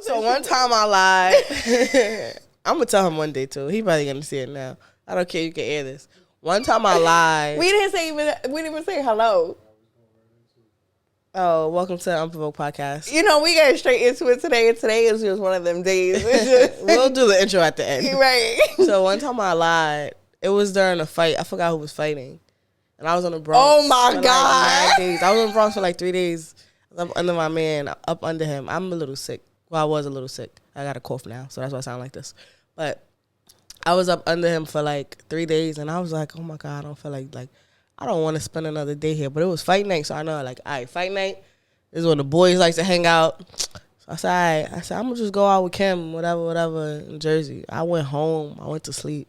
So one time I lied. I'm gonna tell him one day too. He probably gonna see it now. I don't care. You can air this. One time I lied. We didn't even say hello. Oh, welcome to the UnProvoked podcast. You know, we got straight into it today, and today is just one of them days. We'll do the intro at the end. Right. So one time I lied. It was during a fight. I forgot who was fighting. And I was on the Bronx. Oh, my for God. Like 9 days. I was on the Bronx for like 3 days. I'm under my man, up under him. I'm a little sick. Well, I was a little sick. I got a cough now, so that's why I sound like this. But I was up under him for like 3 days, and I was like, oh, my God, I don't feel like I don't want to spend another day here. But it was fight night, so I know, like, all right, fight night. This is when the boys like to hang out. So I said, all right. I said, I'm going to just go out with Kim, whatever, in Jersey. I went home. I went to sleep.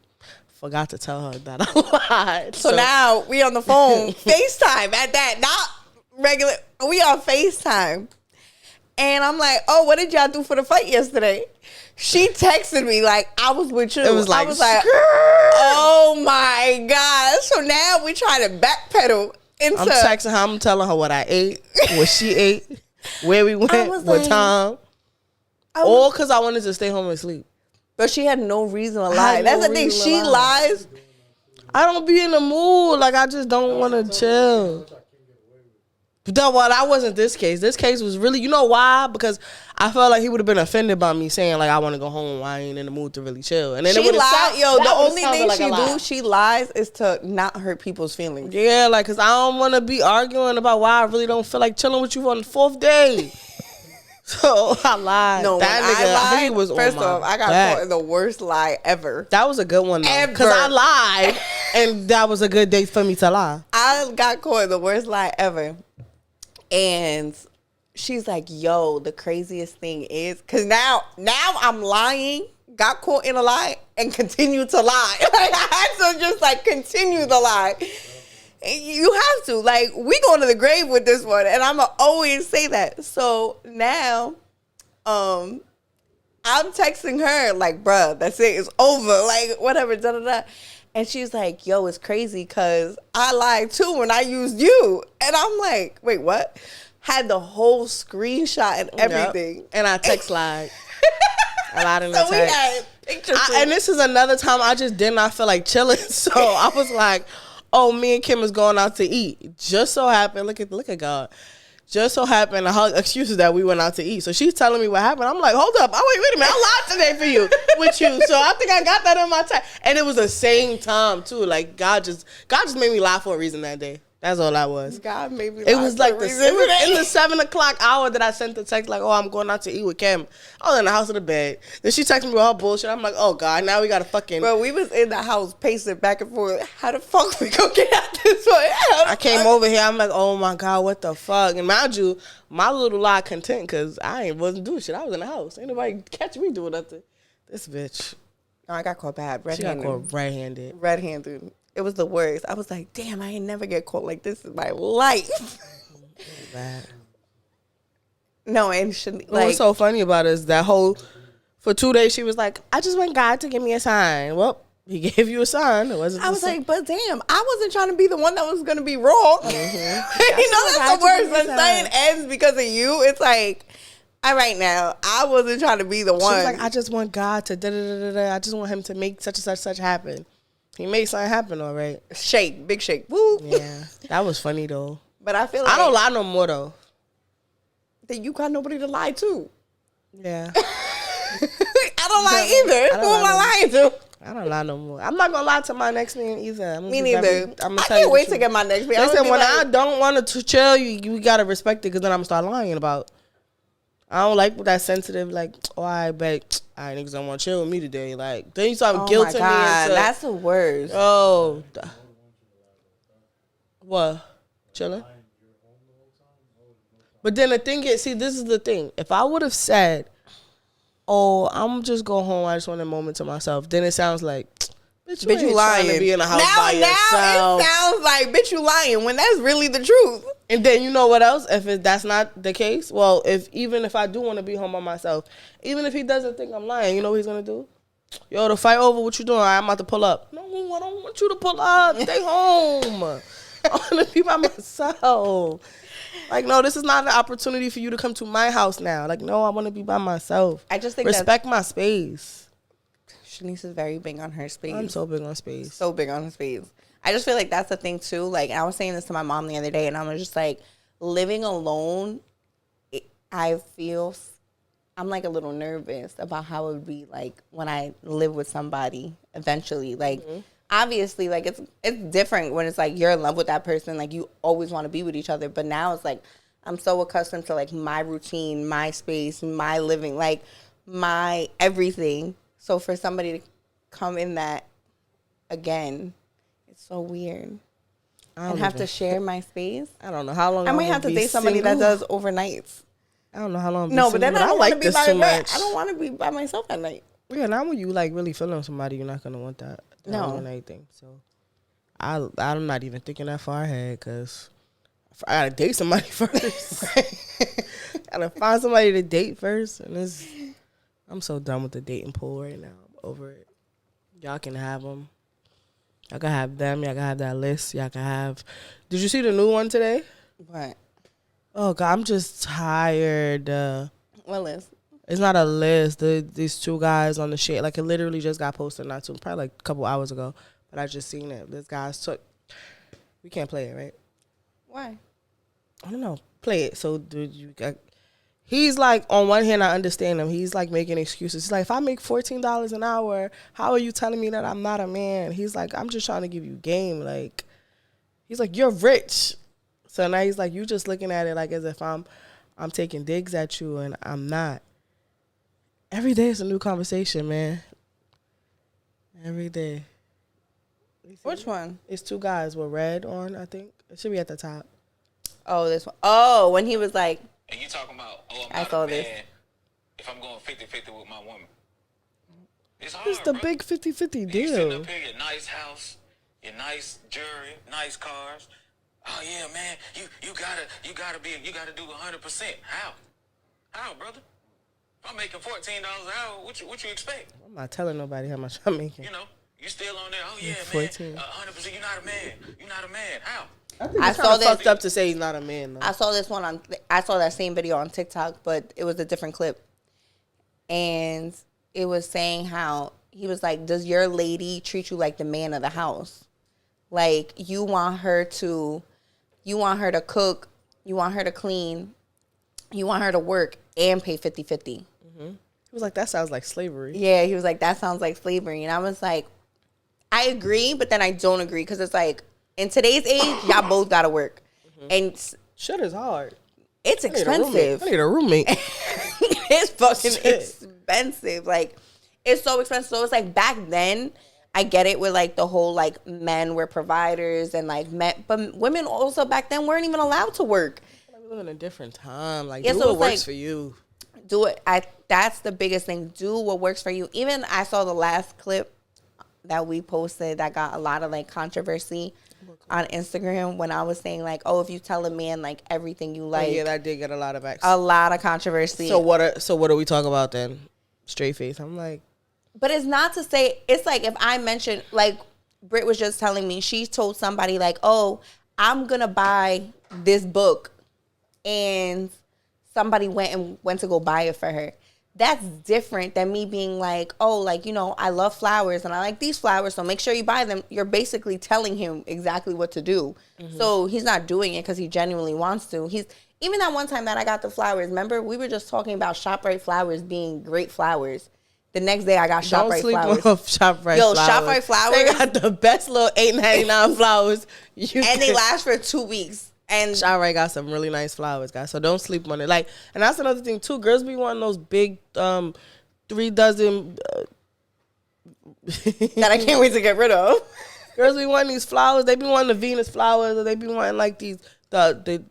Forgot to tell her that I lied. So now we on the phone, FaceTime at that, not regular. We on FaceTime. And I'm like, oh, what did y'all do for the fight yesterday? She texted me like, I was with you. It was like, I was like, oh my God. So now we trying to backpedal into. I'm texting her. I'm telling her what I ate, what she ate, where we went, what like, time. All because I wanted to stay home and sleep. But she had no reason to lie. That's the thing. She lies. I don't be in the mood. Like, I just don't want to chill. But that wasn't this case. This case was really, you know why? Because I felt like he would have been offended by me saying, like, I want to go home. I ain't in the mood to really chill. And then she lied. The only thing like she do, she lies, is to not hurt people's feelings. Yeah, like, because I don't want to be arguing about why I really don't feel like chilling with you on the 4th day. So I lied. No, that when nigga, I lied, he was first on off, my I got back. caught in the worst lie ever. That was a good one, though. Because I lied, and that was a good day for me to lie. I got caught in the worst lie ever. And she's like, yo, the craziest thing is, because now I'm lying, got caught in a lie, and continue to lie. Like, I had to just, like, continue to lie. You have to. Like, we going to the grave with this one, and I'm going to always say that. So now, I'm texting her, like, bruh, that's it. It's over. Like, whatever, da-da-da. And she's like, yo, it's crazy because I lied, too, when I used you. And I'm like, wait, what? Had the whole screenshot and everything. Yep. And I text lied. I lied in the text. We had pictures. And this is another time I just did not feel like chilling. So I was like, oh, me and Kim is going out to eat. Just so happened, look at God. Just so happened, her excuses that we went out to eat. So she's telling me what happened. I'm like, hold up. Oh, wait a minute. I lied today for you, with you. So I think I got that in my text. And it was the same time, too. Like, God just made me lie for a reason that day. That's all that was. God made me lie. It was like it was in the 7 o'clock hour that I sent the text like, oh, I'm going out to eat with Kim. I was in the house in the bed. Then she texted me with her bullshit. I'm like, oh God, now we gotta fucking. Bro, we was in the house pacing back and forth. How the fuck we gonna get out this way? I came over here. I'm like, oh my God, what the fuck? And mind you, my little lie content because wasn't doing shit. I was in the house. Ain't nobody catch me doing nothing. This bitch. No, I got caught bad. She got caught red-handed. Red-handed. It was the worst. I was like, damn, I ain't never get caught like this in my life. Bad. No, and she, like, what's so funny about it is that for 2 days she was like, I just want God to give me a sign. Well, he gave you a sign. I was like, but damn, I wasn't trying to be the one that was going to be wrong. Mm-hmm. You know, that's the worst. When something ends because of you, it's like, all right now, I wasn't trying to be the one. She was like, I just want God to da-da-da-da-da. I just want him to make such and such happen. He made something happen, all right. Shake, big shake. Woo. Yeah, that was funny, though. But I feel like I don't lie no more, though. Then you got nobody to lie to. Yeah. I don't lie either. Who am I lying to? I don't lie no more. I'm not going to lie to my next man either. Me neither. I can't wait to get my next man. Listen, when I don't want to chill, you got to respect it because then I'm going to start lying about. I don't like that sensitive, like, oh, I bet niggas don't want to chill with me today. Like, then you start guilting me. That's the worst. Oh. What? Chilling? But then the thing is, see, this is the thing. If I would have said, oh, I'm just going home, I just want a moment to myself, then it sounds like, bitch, you lying. To be in a house by yourself. It sounds like, bitch, you lying, when that's really the truth. And then you know what else? If that's not the case, well, even if I do want to be home by myself, even if he doesn't think I'm lying, you know what he's going to do? Yo, the fight over, what you doing? I'm about to pull up. No, I don't want you to pull up. Stay home. I want to be by myself. Like, no, this is not an opportunity for you to come to my house now. Like, no, I want to be by myself. I just think respect my space. Shanice is very big on her space. I'm so big on space. So big on space. I just feel like that's the thing too. Like, I was saying this to my mom the other day, and I was just like, living alone, I feel I'm like a little nervous about how it would be like when I live with somebody eventually. Like, obviously, like it's different when it's like you're in love with that person. Like, you always want to be with each other. But now it's like I'm so accustomed to like my routine, my space, my living, like my everything. So for somebody to come in that again, it's so weird. And have to share my space. I don't know how long I might have to date somebody that does overnights. I don't know how long. No, but then I don't want to be by much. I don't want to be by myself at night. Yeah, now when you like really feeling somebody, you're not gonna want that overnight thing. So I'm not even thinking that far ahead because I gotta date somebody first. Gotta find somebody to date first, and I'm so done with the dating pool right now. I'm over it. Y'all can have them. Y'all can have them. Y'all can have that list. Y'all can have. Did you see the new one today? What? Oh God, I'm just tired. What list? It's not a list. These two guys on the shit. Like, it literally just got posted probably like a couple hours ago. But I just seen it. This guy's took. We can't play it, right? Why? I don't know. Play it. So, dude, he's like, on one hand, I understand him. He's like making excuses. He's like, if I make $14 an hour, how are you telling me that I'm not a man? He's like, I'm just trying to give you game. Like, he's like, you're rich. So now he's like, you just looking at it like as if I'm taking digs at you, and I'm not. Every day is a new conversation, man. Every day. Which one? It's two guys with red on, I think. It should be at the top. Oh, this one. Oh, when he was like. And you talking about, I saw this. If I'm going 50-50 with my woman. It's hard, It's the bro. big 50-50 You sitting deal. up here, your nice house, your nice jewelry, nice cars. Oh yeah, man, you gotta do 100%. How, brother? If I'm making $14 an hour, what you expect? I'm not telling nobody how much I'm making. You know, you still on there. Oh yeah, 14. man, 100%. You're not a man. You're not a man. How? I saw this. Fucked up to say he's not a man, though. I saw this one I saw that same video on TikTok, but it was a different clip. And it was saying how he was like, does your lady treat you like the man of the house? Like, you want her to cook, you want her to clean, you want her to work and pay 50-50. He was like, that sounds like slavery. Yeah, he was like, that sounds like slavery. And I was like, I agree, but then I don't agree, because it's like, in today's age, y'all both gotta work. And Shit is hard. it's expensive. I need a roommate. It's fucking expensive. Like, it's so expensive. So it's like, back then, I get it with like the whole like men were providers and like men, but women also back then weren't even allowed to work. We live in a different time. Like, Yeah, do so what it's works like, for you. Do it. That's the biggest thing. Do what works for you. Even I saw the last clip that we posted that got a lot of like controversy on Instagram when I was saying like, oh, if you tell a man like everything you like, Yeah, that did get a lot of a lot of controversy. So what do we talk about then? Straight face. I'm like, but it's not to say, it's like if I mention, like Britt was just telling me, she told somebody like, oh, I'm gonna buy this book, and somebody went to go buy it for her. That's different than me being like, oh, like, you know, I love flowers and I like these flowers, so make sure you buy them. You're basically telling him exactly what to do. So he's not doing it because he genuinely wants to. Even that one time that I got the flowers, remember, we were just talking about ShopRite flowers being great flowers. The next day I got ShopRite flowers. Don't sleep on ShopRite Yo, flowers. ShopRite flowers. They got the best little $8.99 flowers. They last for 2 weeks. And ShopRite got some really nice flowers, guys. So don't sleep on it. Like, and that's another thing too. Girls be wanting those big 3 dozen that I can't wait to get rid of. Girls be wanting these flowers. They be wanting the Venus flowers, or they be wanting like the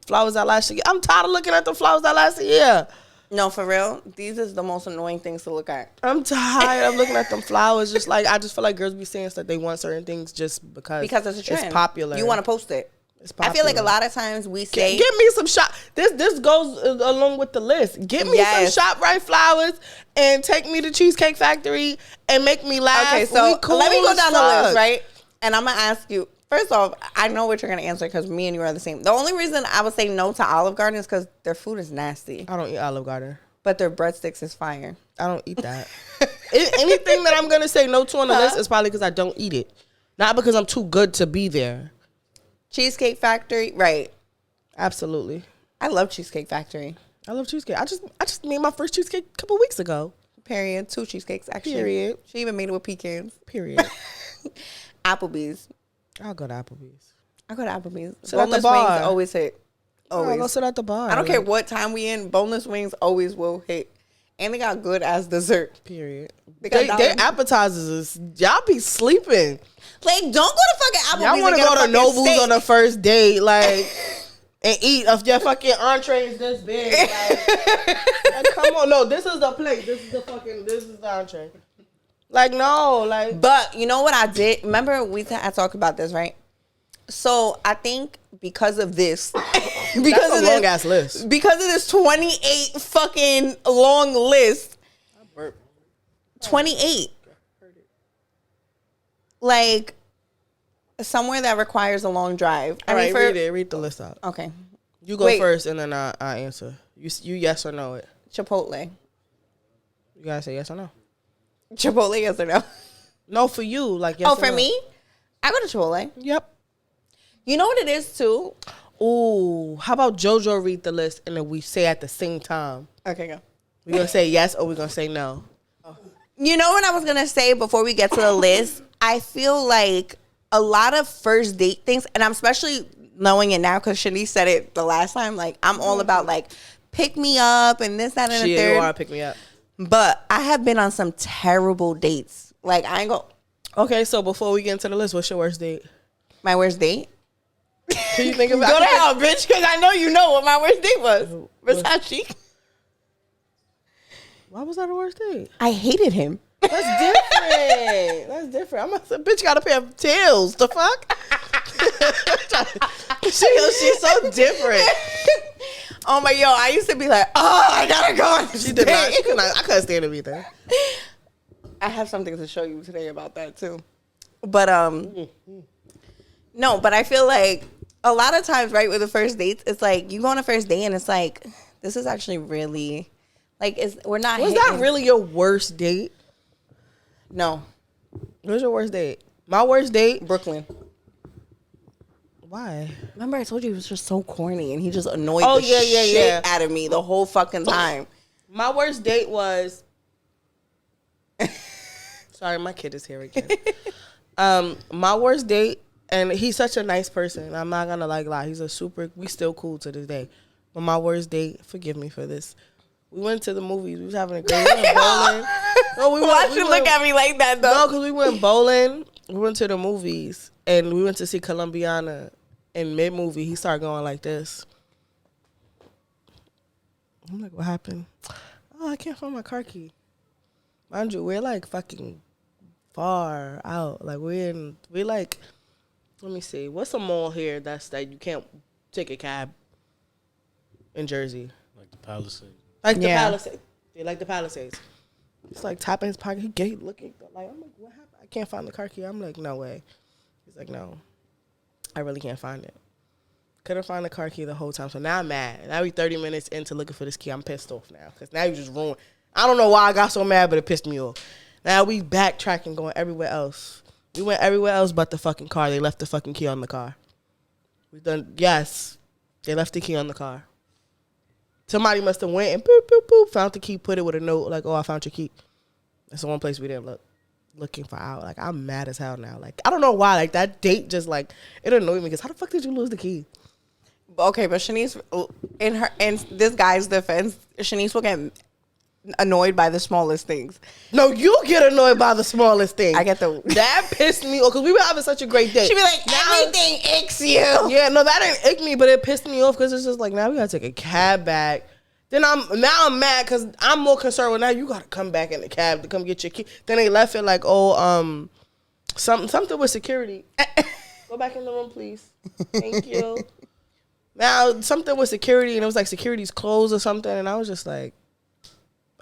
flowers that last a year. I'm tired of looking at the flowers that last a year. No, for real. These is the most annoying things to look at. I'm tired of looking at them flowers. Just like, I just feel like girls be saying that they want certain things just because it's a trend. It's popular. You want to post it. It's popular. I feel like a lot of times we say, Give me some shop. This goes along with the list. Give me some ShopRite flowers and take me to Cheesecake Factory and make me laugh. Okay, so cool let me go as down fuck. the list, right? And I'm gonna ask you First off, I know what you're going to answer because me and you are the same. The only reason I would say no to Olive Garden is because their food is nasty. I don't eat Olive Garden. But their breadsticks is fire. I don't eat that. Anything that I'm going to say no to on the list is probably because I don't eat it. Not because I'm too good to be there. Cheesecake Factory, right. Absolutely. I love Cheesecake Factory. I love cheesecake. I just made my first cheesecake a couple weeks ago. Period. 2 cheesecakes, actually. Period. She even made it with pecans. Period. Applebee's. I'll go to Applebee's. I go to Applebee's. Sit at the Boneless bar. wings always hit. I'll Always. go sit at the bar. I don't care what time we in. Boneless wings always will hit. And they got good as dessert. Period. They appetizers is, y'all be sleeping. Like, don't go to fucking Applebee's. Y'all want to go to Nobles on the first date, like, and eat of your fucking entrees this big. Like, come on, no, this is the plate. This is the entree. Like, no, like. But you know what I did? Remember I talked about this, right? So I think because of this, That's a long ass list. Because of this 28 fucking long list, 28. Like somewhere that requires a long drive. All right, read the list out. Okay. You go first, and then I answer. You yes or no it. Chipotle. You gotta say yes or no. Chipotle, yes or no? No, for you, like yes. Oh, or for no. me, I go to Chipotle. Yep. You know what it is too? Ooh, how about JoJo read the list and then we say at the same time? Okay, go. We gonna say yes or we gonna say no? You know what I was gonna say before we get to the list? I feel like a lot of first date things, and I'm especially knowing it now because Shanice said it the last time. Like I'm all about like pick me up and this, that, and the third. You are pick me up. But I have been on some terrible dates. Like I ain't go. Okay, so before we get into the list, what's your worst date? My worst date? Can you think of it? Go to hell, bitch, because I know you know what my worst date was. Versace. Why was that a worst date? I hated him. That's different. That's different. I'm a bitch got a pair of tails. The fuck? She's so different. Oh my I used to be like, oh, I gotta go on this She did not. date. She could not. I couldn't stand to be there. I have something to show you today about that too. But no, but I feel like a lot of times, right, with the first dates, it's like you go on a first date and it's like, this is actually really like we're not. Was that really your worst date? No. What was your worst date? My worst date? Brooklyn. Why? Remember I told you he was just so corny and he just annoyed the shit out of me the whole fucking time. My worst date was sorry, my kid is here again. My worst date, and he's such a nice person. I'm not gonna lie. He's we still cool to this day. But my worst date, forgive me for this. We went to the movies. We was having a great bowling. No, Why'd you look at me like that though? No, because we went bowling. We went to the movies and we went to see Colombiana. In mid-movie, he started going like this. I'm like, what happened? Oh, I can't find my car key. Mind you, we're like fucking far out. Like we're like, let me see. What's a mall here that you can't take a cab in Jersey? Like the Palisades. Like the Palisades. Yeah, like the Palisades. It's like tapping his pocket. He gay looking. Like, I'm like, what happened? I can't find the car key. I'm like, no way. He's like, no. I really can't find it. Couldn't find the car key the whole time. So now I'm mad. Now we 30 minutes into looking for this key. I'm pissed off now. Because now you just ruined. I don't know why I got so mad, but it pissed me off. Now we backtracking, going everywhere else. We went everywhere else but the fucking car. They left the fucking key on the car. Yes. They left the key on the car. Somebody must have went and boop, boop, boop, found the key, put it with a note like, oh, I found your key. That's the one place we didn't look. Looking for out. Like, I'm mad as hell now. Like, I don't know why. Like, that date just, like, it annoyed me because how the fuck did you lose the key? Okay, but Shanice, in this guy's defense, Shanice will get annoyed by the smallest things. No, you get annoyed by the smallest thing. I get that pissed me off because we were having such a great day. She be like, everything icks you. Yeah, no, that didn't ick me, but it pissed me off because it's just like, now we gotta take a cab back. Then I'm mad because I'm more concerned with now you gotta come back in the cab to come get your key. Then they left it like, oh, something with security. Go back in the room, please. Thank you. Now something with security, and it was like security's closed or something, and I was just like,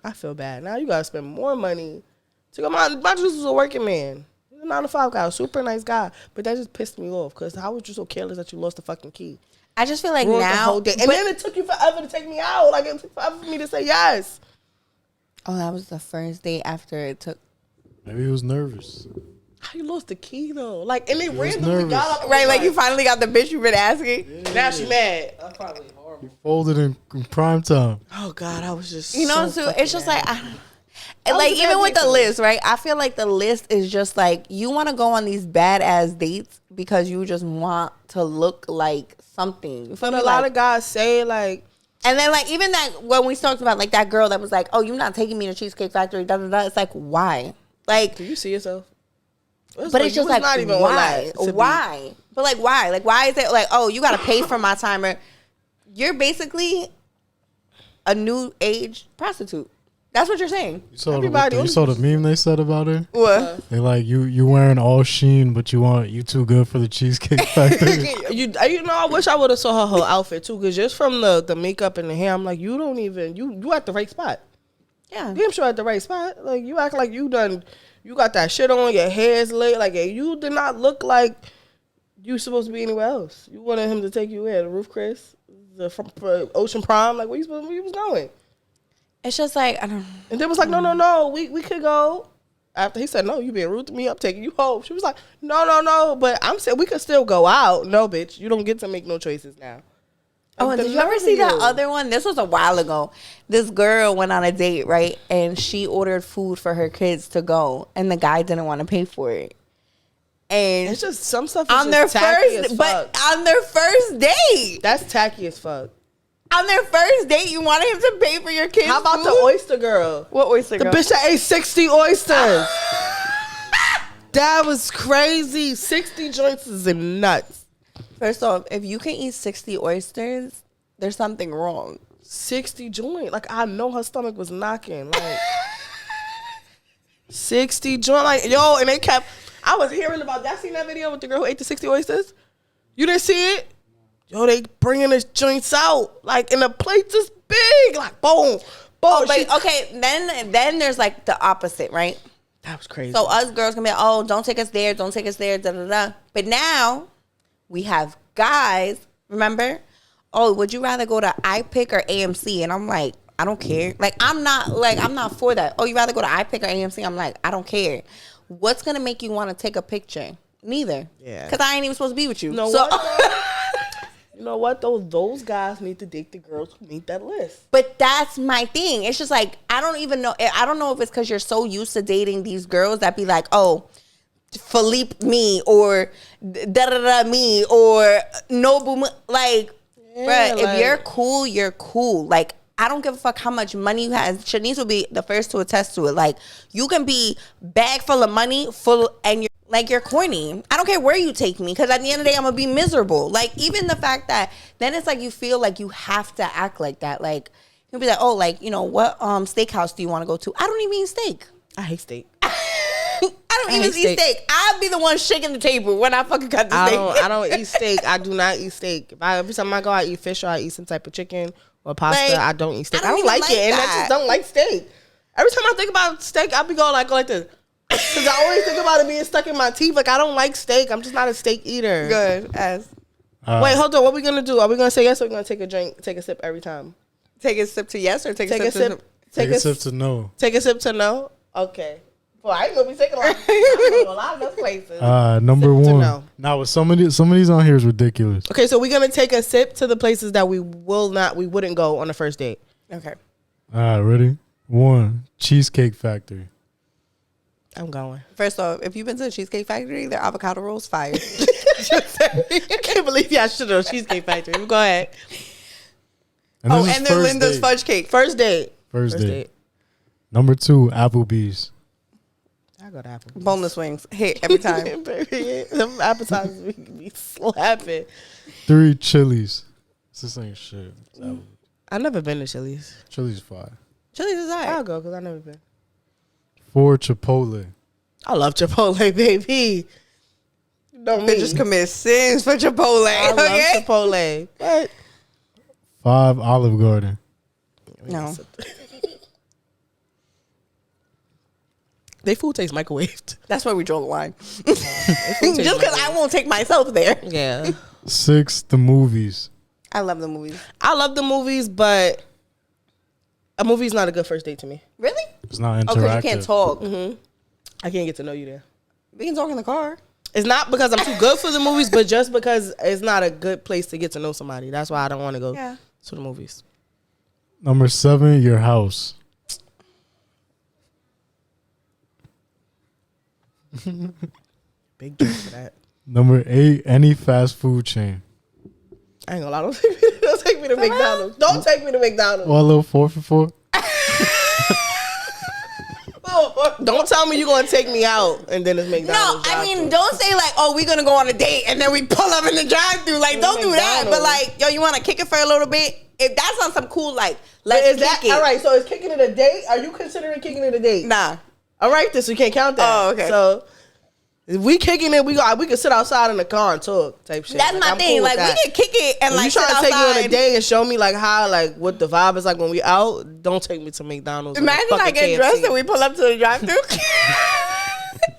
I feel bad. Now you gotta spend more money to go. My dude was a working man. He's a 9 to 5 guy, a super nice guy. But that just pissed me off because how was you so careless that you lost the fucking key? I just feel like Ruined the now, whole day. And then it took you forever to take me out. Like, it took forever for me to say yes. oh, that was the first day after it took. Maybe he was nervous. How you lost the key though? Like, and they was randomly nervous. got up. and Right, was like you finally got the bitch you've been asking. Now she mad. That's probably horrible. He folded in prime time. Oh God, I was just. You know, so so it's just like, was like a bad even with date the for me. list, right? I feel like the list is just like you want to go on these badass dates because you just want to look like something. You feel But me? a lot Like, of guys say like, and then like even that when we talked about like that girl that was like, oh, you're not taking me to Cheesecake Factory, da da da. It's like why? Like, do you see yourself? but it's just like not even why? on that Why? But like why? Like why is it like, oh, you got to pay for my timer? You're basically a new age prostitute. That's what you're saying. You saw Everybody you saw the meme they said about her? What? They like you wearing all Sheen, but you too good for the Cheesecake Factory. You know, I wish I would have saw her whole outfit too, because just from the makeup and the hair, I'm like, you don't even you at the right spot. Yeah. Damn sure at the right spot. Like you act like you got that shit on, your hair's lit, like you did not look like you supposed to be anywhere else. You wanted him to take you where? The Roof Chris, from Ocean Prime, like where you was going? It's just like I don't. And they was like, no, we could go. After he said, no, you being rude to me, I'm taking you home. She was like, no, but I'm saying we could still go out. No, bitch, you don't get to make no choices now. Oh, Like, and did you ever nerve see of that you. other one? This was a while ago. This girl went on a date, right? And she ordered food for her kids to go, and the guy didn't want to pay for it. And It's just some stuff is on their just tacky as first, fuck. but on their first date, That's tacky as fuck. on their first date, you wanted him to pay for your kids. How about food? the oyster girl? What oyster The girl? bitch that ate 60 oysters. That was crazy. 60 joints is nuts. First off, if you can eat 60 oysters, there's something wrong. 60 joint. Like, I know her stomach was knocking. Like, 60 joint. Like, yo, and they kept, I was hearing about that. Seen that video with the girl who ate the 60 oysters? You didn't see it? Yo, they bringing the joints out. Like, and the plates is big. Like, boom, boom. Oh, but okay, then there's like the opposite, right? That was crazy. So us girls can be like, oh, don't take us there, da da da. But now we have guys, remember? Oh, would you rather go to iPick or AMC? And I'm like, I don't care. Like, I'm not for that. Oh, you rather go to iPick or AMC? I'm like, I don't care. What's gonna make you want to take a picture? Neither. Yeah. Because I ain't even supposed to be with you. You know So what? You know what? Those guys need to date the girls who meet that list. But that's my thing. It's just like, I don't even know. I don't know if it's because you're so used to dating these girls that be like, oh, Philippe me or da-da-da me or Nobu me. Like, Yeah, bruh, like- if you're cool, you're cool. Like, I don't give a fuck how much money you have. Shanice will be the first to attest to it. Like, you can be bag full of money, and you're corny. I don't care where you take me, because at the end of the day, I'm gonna be miserable. Like, even the fact that then it's like you feel like you have to act like that. Like, you'll be like, oh, like, you know, what steakhouse do you want to go to? I don't even eat steak. I hate steak. I don't I even hate eat steak. I'll be the one shaking the table when I fucking cut the I steak. don't eat steak. I do not eat steak. Every time I go, I eat fish or I eat some type of chicken or pasta. Like, I don't eat steak. I don't I don't even like like it, and I that. just don't like steak. Every time I think about steak, I be going like this. Because I always think about it being stuck in my teeth. Like, I don't like steak. I'm just not a steak eater. Good as Wait, hold on. What we gonna do? Are we gonna say yes or we gonna take a drink, take a sip every time? take a sip to yes or take Take a a sip sip. Take a sip to no. Take a sip to no. Okay. Well, I ain't gonna be taking a lot of those places. Number Sip to one. no. Now with some of these on here is ridiculous. Okay, so we're gonna take a sip to the places that we wouldn't go on the first date. Okay. All right, ready? 1, Cheesecake Factory. I'm going. First off, if you've been to the Cheesecake Factory, their avocado rolls fire. I can't believe y'all should have Cheesecake Factory. Go ahead. And Oh, this is and then first Linda's date. fudge cake. First date. First date. Number 2, Applebee's. I go to Apple. Boneless wings. Hit every time. Baby, them appetizers be slapping. 3, Chili's. This ain't shit. It's Applebee's. I've never been to Chili's. Chili's is fire. Chili's is I'll alright. go because I've never been. 4, Chipotle. I love Chipotle, baby. You know me. Bitches commit sins for Chipotle. I Okay? love Chipotle. But 5, Olive Garden. No. They food tastes microwaved. That's where we draw the line. They food tastes Just because I won't take myself there. Yeah. 6, the movies. I love the movies. I love the movies, but a movie's not a good first date to me. Really? It's not interactive. Oh, because you can't talk. I can't get to know you there. We can talk in the car. It's not because I'm too good for the movies, but just because it's not a good place to get to know somebody. That's why I don't want to go to the movies. Number 7, your house. Big gift for that. Number 8, any fast food chain. I ain't gonna lie. Don't take me to McDonald's. Don't take me to McDonald's. Or a little 4 for 4. Don't tell me you're gonna take me out and then it's McDonald's. No, I mean, don't say like, oh, we're gonna go on a date and then we pull up in the drive-thru. Like, don't do that. But like, yo, you want to kick it for a little bit? If that's on some cool, like, let's kick it. All right, so is kicking it a date? Are you considering kicking it a date? Nah. All right, this we can't count that. Oh, okay. So if we kicking it, we can sit outside in the car and talk type shit. That's my I'm thing. cool with Like, that. we can kick it and If like you sit trying to take me on a outside. date and show me like how like what the vibe is like when we out, don't take me to McDonald's. or Imagine I fucking get KFC. dressed and we pull up to the drive-thru.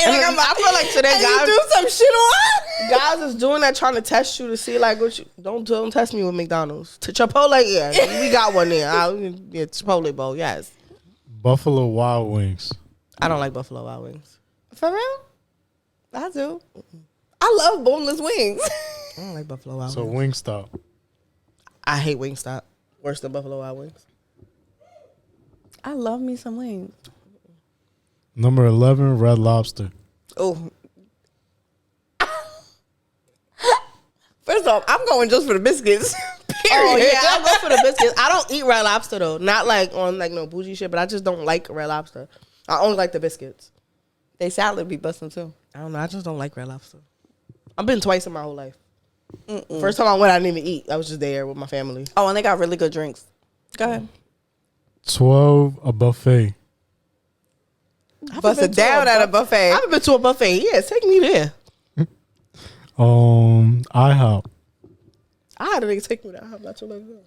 And like, I feel like today and guys you do some shit on. guys is doing that trying to test you to see like what you don't test me with McDonald's. To Chipotle, yeah, we got one there. Yeah, Chipotle bowl, yes. Buffalo Wild Wings. I don't like Buffalo Wild Wings. For real? I do. I love boneless wings. I don't like Buffalo Wild So Wings. Wingstop. I hate Wingstop. Worse than Buffalo Wild Wings. I love me some wings. Number 11, Red Lobster. Oh. First off, I'm going just for the biscuits. Oh Period. yeah, I go for the biscuits. I don't eat Red Lobster though. Not like on like no bougie shit, but I just don't like Red Lobster. I only like the biscuits. They salad be busting too. I don't know. I just don't like Red Lobster. I've been twice in my whole life. First time I went, I didn't even eat. I was just there with my family. Oh, and they got really good drinks. Go ahead. 12, a buffet. Bust it down at a buffet. I haven't been to a buffet. Yeah, take me there. IHOP. I had a nigga take me there. I'm not too long ago.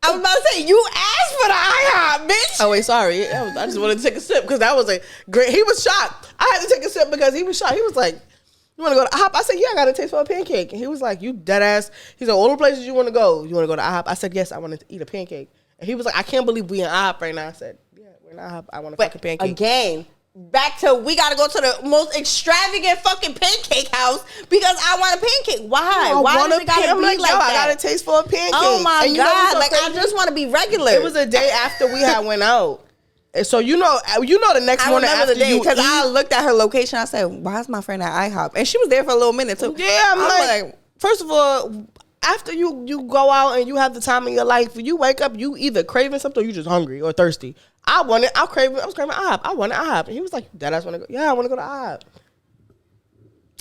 I was about to say, you asked for the IHOP, bitch. Oh wait, sorry. I just wanted to take a sip because that was a great. He was shocked. I had to take a sip because he was shocked. He was like, "You want to go to IHOP?" I said, "Yeah, I got a taste for a pancake." And he was like, "You dead ass." He said, "All the places you want to go. You want to go to IHOP?" I said, "Yes, I want to eat a pancake." And he was like, "I can't believe we in IHOP right now." I said, "Yeah, we're in IHOP. I want a fucking pancake." Again, back to we got to go to the most extravagant fucking pancake house because I want a pancake. Why? I Why want does a it gotta pan- be like, like yo, that? I got a taste for a pancake. Oh my And you know what's God. so Like, I crazy? just want to be regular. It was a day after we had went out. And so you know the next I morning remember after the day you because eat. I looked at her location. I said, "Why is my friend at IHOP?" And she was there for a little minute too. Yeah, I'm like, first of all, after you go out and you have the time of your life, you wake up, you either craving something or you just hungry or thirsty. I was craving IHOP. I wanted IHOP. And he was like, "Dad, I want to go." Yeah, I want to go to IHOP.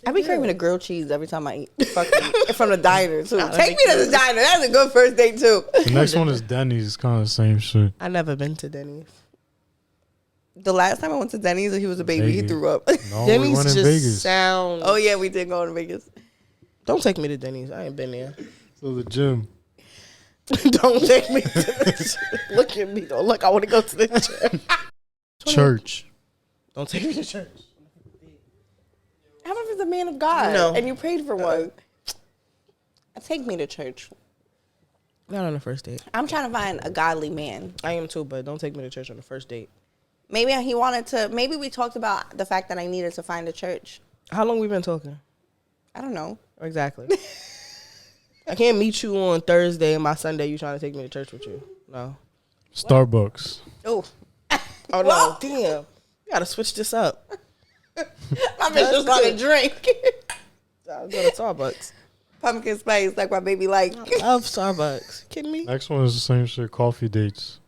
I be craving a grilled cheese every time I eat fucking from the diner too. Nah, that Take makes me to the diner. That's a good first date too. The next one is Denny's. It's kind of the same shit. I never been to Denny's. The last time I went to Denny's, he was a baby. He Vegas. threw up. No, we Denny's went in just Vegas. sound. Oh yeah, we did go to Vegas. Don't take me to Denny's. I ain't been there. So the gym. Don't take me to the gym. Look at me though. Look, I want to go to the gym. Church. Don't take me to church. How about if it's a man of God No. and you prayed for one? Take me to church. Not on the first date. I'm trying to find a godly man. I am too, but don't take me to church on the first date. Maybe he wanted to. Maybe we talked about the fact that I needed to find a church. How long we been talking? I don't know. Exactly. I can't meet you on Thursday and my Sunday you trying to take me to church with you. No. Starbucks. Oh, Oh no. Whoa. Damn. You gotta switch this up. my bitch just want to drink. I'll go to Starbucks. Pumpkin spice, like my baby like. I love Starbucks. You kidding me? Next one is the same shit. Coffee dates.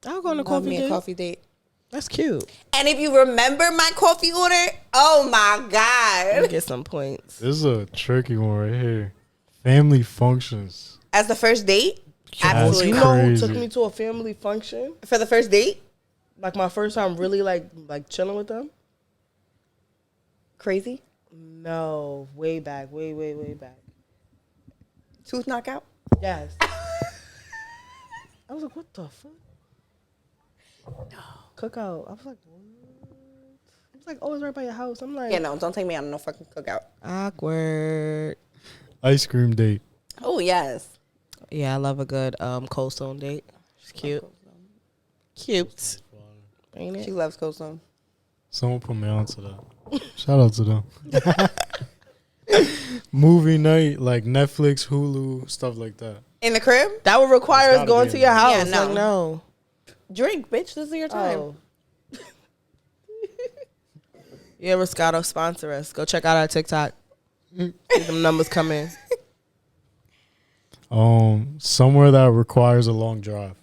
I'll go on a Love coffee me a date. coffee date. That's cute. And if you remember my coffee order, oh my Let me God. get some points. This is a tricky one right here. Family functions. As the first date? That's Absolutely You not. know who Crazy. took me to a family function? For the first date? Like my first time really like chilling with them? Crazy? No. Way back. Way back. Tooth knockout? Yes. I was like, what the fuck? No. Cookout. I was like, what? It's like always right by your house. I'm like, Yeah, no, don't take me on no fucking cookout. awkward. Ice cream date. Oh, yes. Yeah, I love a good Cold Stone date. It's cute. Cute. Ain't She it? loves Cold Stone. Someone put me onto that. Shout out to them. Movie night, like Netflix, Hulu, stuff like that. In the crib? That would require It's us gotta going be to in your there. house. Yeah, no. Like, no. Drink, bitch. This is your time. Oh. Yeah, Moscato, sponsor us. Go check out our TikTok. See them numbers come in. Somewhere that requires a long drive.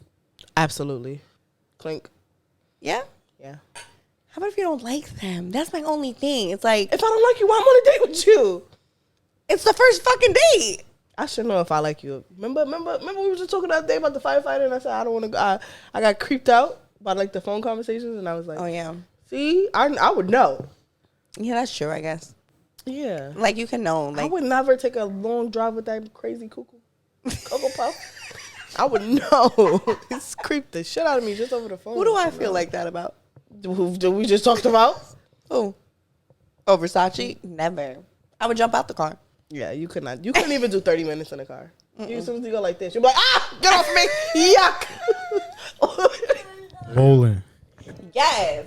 Absolutely. Clink. Yeah? Yeah. How about if you don't like them? That's my only thing. It's like, If I don't like you, why I'm on a date with you? it's the first fucking date. I should know if I like you. Remember we were just talking the other day about the firefighter, and I said I don't want to go. I got creeped out by like the phone conversations, and I was like, Oh, yeah. see, I would know. Yeah, that's true, I guess. Yeah. Like, you can know. I Like, would never take a long drive with that crazy cuckoo. Cocoa Puff. I would know. It's creeped the shit out of me just over the phone. who do I feel like that about? Who we just talked about? Who? Oh, Versace? Never. I would jump out the car. Yeah, you could not. You couldn't even do 30 minutes in the car. You, as soon as you go like this, you'll be like, ah, get off me. Yuck. Bowling. Yes.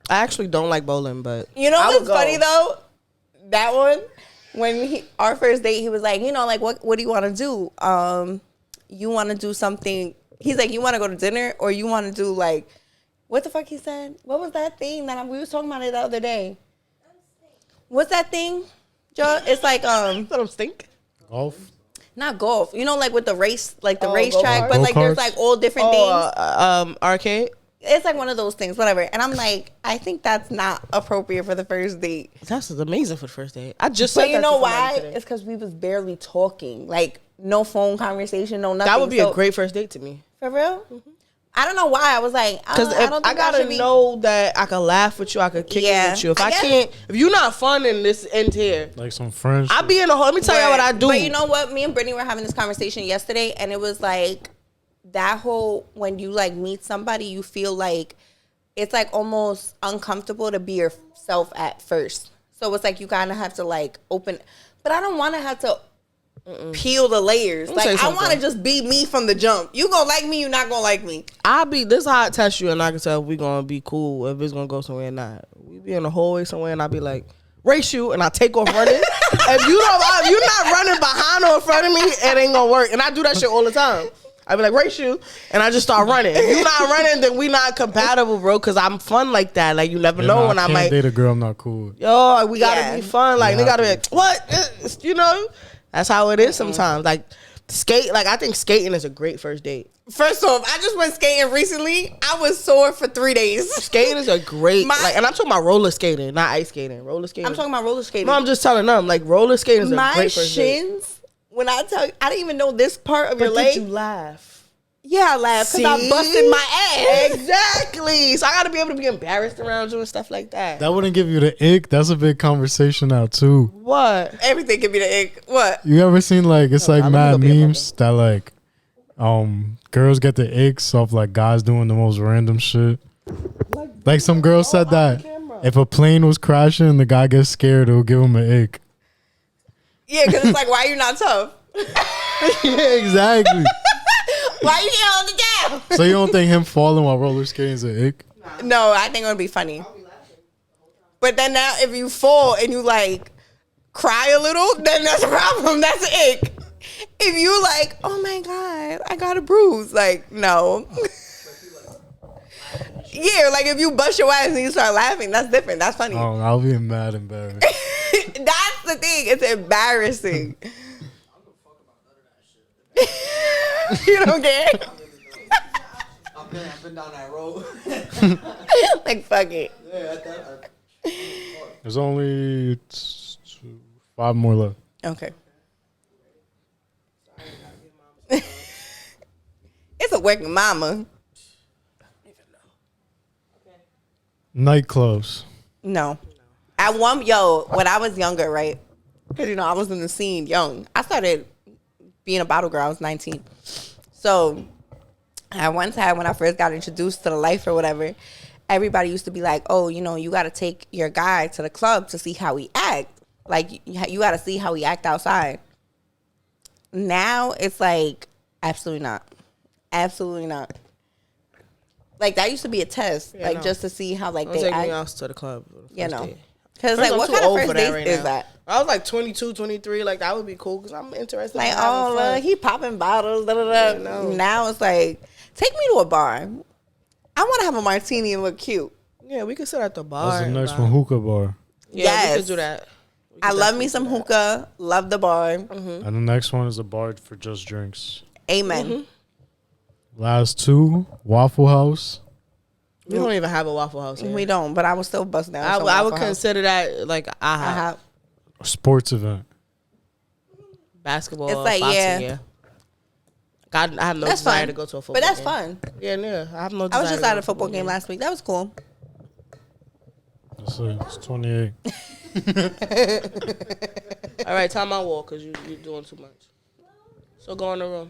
I actually don't like bowling, but You know I what's would go. funny, though? That one, when our first date, he was like, you know, like, what do you want to do? You want to do something. He's like, you want to go to dinner, or you want to do, like, what the fuck he said? What was that thing that we was talking about it the other day? What's that thing, Joe? It's like, Let them stink. Golf. not golf. You know, like with the race, like the Oh, racetrack, go-karts? but like there's Go-karts? like all different things. Arcade. It's like one of those things, whatever. And I'm like, I think that's not appropriate for the first date. That's amazing for the first date. I just said But you that know to somebody why? today. It's because we was barely talking. Like, no phone conversation, no nothing. That would be So, a great first date to me. For real? I don't know why. I was like, Because I don't think I gotta should be. know that I can laugh with you, I could kick Yeah. it with you. If I I guess- can't, if you're not fun in this end here, Like some French. I be in a hole. Let me tell you what I do. But you know what? Me and Brittany were having this conversation yesterday, and it was like that whole when you like meet somebody, you feel like it's like almost uncomfortable to be yourself at first. So it's like you kind of have to like open, but I don't want to have to peel the layers. Let me tell Like you I want to something. just be me from the jump. You gonna like me? You not gonna like me? This is how I test you, and I can tell if we gonna be cool, if it's gonna go somewhere or not. We be in the hallway somewhere, and I be like, race you, and I take off running. If you're not running behind or in front of me, it ain't gonna work. And I do that shit all the time. I be like, race you, and I just start running. If you're not running, then we not compatible, bro. Cause I'm fun like that. Like you never know when I I'm can't like, date a girl I'm not cool with. yo, we gotta Yeah. be fun. Like You they have gotta be to. like, what? You know, that's how it is sometimes. Like skate. Like I think skating is a great first date. First off, I just went skating recently. I was sore for 3 days. Skating is a great. My- and I'm talking about roller skating, not ice skating. Roller skating. I'm talking about roller skating. No, I'm just telling them, like, roller skating is a My great first date. shins. When I tell you, I didn't even know this part of But your leg. did you laugh? Yeah, I laughed because I See? busted my ass. Exactly. So I got to be able to be embarrassed around you and stuff like that. That wouldn't give you the ick. That's a big conversation now too. What? Everything can be the ick. What? You ever seen like it's like I'm mad gonna be a memes that like girls get the icks of like guys doing the most random shit. Like some girl said that if a plane was crashing and the guy gets scared, it'll give him an ick. Yeah, because it's like, why you not tough? Yeah, exactly. Why you can't hold it down? So you don't think him falling while roller skating is an ick? No, I think it would be funny. But then now, if you fall and you like cry a little, then that's a problem. That's an ick. If you like, oh my god, I got a bruise, like no. Yeah, like if you bust your ass and you start laughing, that's different. That's funny. Oh, I'll be mad embarrassed. That's the thing. It's embarrassing. You don't care? I've been down that road. Like, fuck it. There's only 5 more left. Okay. It's a working mama. Nightclubs. No. When I was younger, right? Because, I was in the scene young. I started being a bottle girl. I was 19. So, at one time when I first got introduced to the life or whatever, everybody used to be like, oh, you know, you got to take your guy to the club to see how he act. Like, you got to see how he act outside. Now it's like, absolutely not. Absolutely not. Like, that used to be a test, Yeah, like, no. just to see how, like, Don't they take act. me out to the club. You know. Date. Because, First, like, I'm what too kind of old first for that date right is now. that? I was like 22, 23. Like, that would be cool because I'm interested Like, in having oh, fun. look, he popping bottles, da, da, da. Yeah, no. Now it's like, take me to a bar. I want to have a martini and look cute. Yeah, we could sit at the bar. That's the and next vibe. one, hookah bar. Yeah, Yes. we could do that. We I could love me definitely some do that. hookah. Love the bar. And the next one is a bar for just drinks. Amen. Last two, Waffle House. We don't even have a Waffle House here. We don't, but I would still bust down. some I would Waffle House. consider that like I IHOP. have. A sports event. Basketball. It's like, boxing, yeah. God, I have no That's desire fun. to go to a football But that's game. fun. Yeah, I have no I desire was just to go at to a football game last week. That was cool. That's it. It's 28. All right, time out walk because you're doing too much. So go in the room.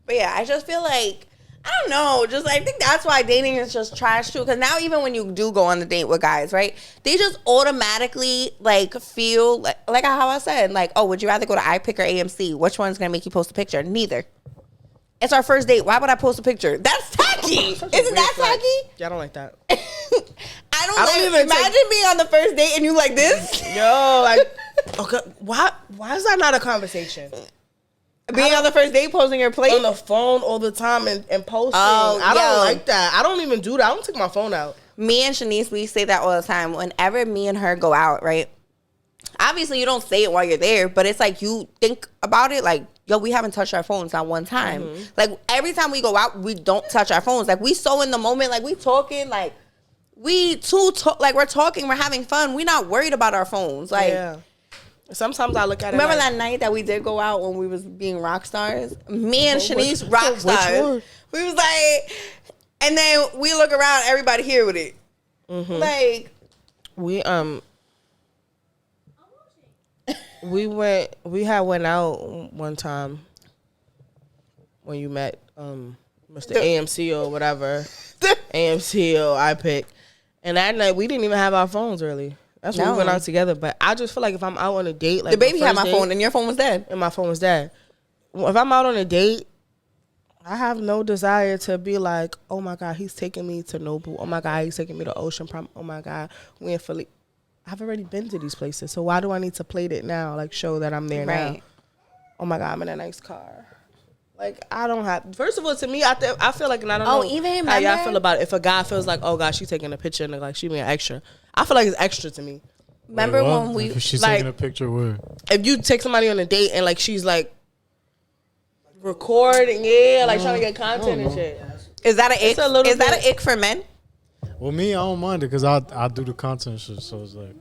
But yeah, I just feel like, I don't know, just I think that's why dating is just trash too. Because now even when you do go on a date with guys, right, they just automatically like feel like how I said, like, oh, would you rather go to iPic or AMC? Which one's gonna make you post a picture? Neither. It's our first date. Why would I post a picture? That's tacky. Isn't that tacky? Yeah, I don't like that. I don't even like, imagine being on the first date and you like this. Yo, like, okay, why is that not a conversation? Being on the first date, posting your plate. On the phone all the time and posting. Oh, I don't yo. like that. I don't even do that. I don't take my phone out. Me and Shanice, we say that all the time. Whenever me and her go out, right? Obviously, you don't say it while you're there, but it's like you think about it like, yo, we haven't touched our phones not one time. Mm-hmm. Like, every time we go out, we don't touch our phones. Like, we so in the moment, like, we talking, like, we're talking, we're having fun. We're not worried about our phones. Like, Yeah. Sometimes I look at it. remember like, that night that we did go out when we was being rock stars? Me and Shanice, which rock one? stars. We was like, and then we look around, everybody here with it. Mm-hmm. Like, we went out one time when you met Mr. AMC or whatever. AMC or iPic. And that night we didn't even have our phones really. That's when we went out together. But I just feel like if I'm out on a date, like the baby had my date, phone and your phone was dead. and my phone was dead. If I'm out on a date, I have no desire to be like, oh my God, he's taking me to Nobu. Oh my God, he's taking me to Ocean Prime. Oh my God, we in Philly. I've already been to these places, so why do I need to play it now? Like, show that I'm there now. Oh my God, I'm in a nice car. Like, I don't have. First of all, to me, I feel like, and I don't know even how y'all remember? feel about it. If a guy feels like, oh God, she's taking a picture and like she being extra, I feel like it's extra to me. Remember Wait, what? when we If she's like- taking a picture where? If you take somebody on a date and like she's like recording, yeah, like trying to get content and shit. is that an ick? It's a little Is that bit- an ick for men? Well, me, I don't mind it because I do the content shit. So it's like,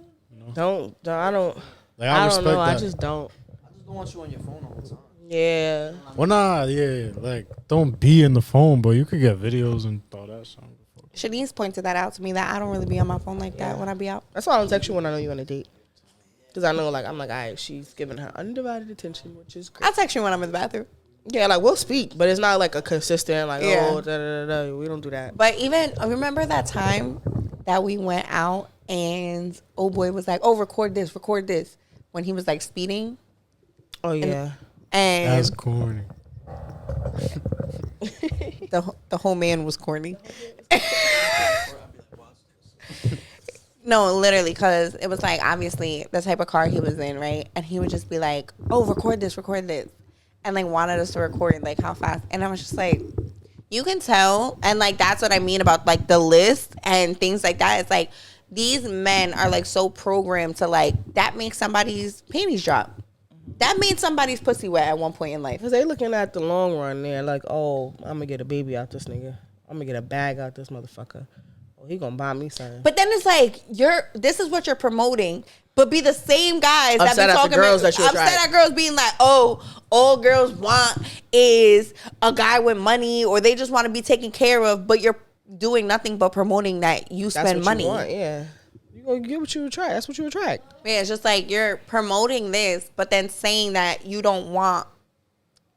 I don't. like, I I don't respect know. that. I just don't. I just don't want you on your phone all the time. Yeah. Well, nah, yeah. Like, don't be in the phone, but you could get videos and all that stuff. Shanice pointed that out to me that I don't really be on my phone like that when I be out. That's why I don't text you when I know you're on a date. Because I know, like, I'm like, all right, she's giving her undivided attention, which is great. I'll text you when I'm in the bathroom. Yeah, like, we'll speak, but it's not like a consistent, like, Yeah. oh, da, da, da, da. We don't do that. But even, remember that time that we went out and old boy was like, oh, record this, when he was like speeding. Oh, yeah. And That's corny. the whole man was corny. No, literally, because it was like obviously the type of car he was in, right? And he would just be like, oh, record this, and like wanted us to record like how fast. And I was just like, you can tell. And like that's what I mean about like the list and things like that. It's like these men are like so programmed to like that makes somebody's panties drop. That made somebody's pussy wet at one point in life. Because they looking at the long run there, like, oh, I'm going to get a baby out this nigga. I'm going to get a bag out this motherfucker. Oh, he going to buy me something. But then it's like this is what you're promoting, but be the same guys that Upset be at the talking girls about that you upset attract. at girls being like, oh, all girls want is a guy with money, or they just want to be taken care of, but you're doing nothing but promoting that you That's spend what money. you want, yeah. You going to get what you attract. That's what you attract. Yeah, it's just like you're promoting this, but then saying that you don't want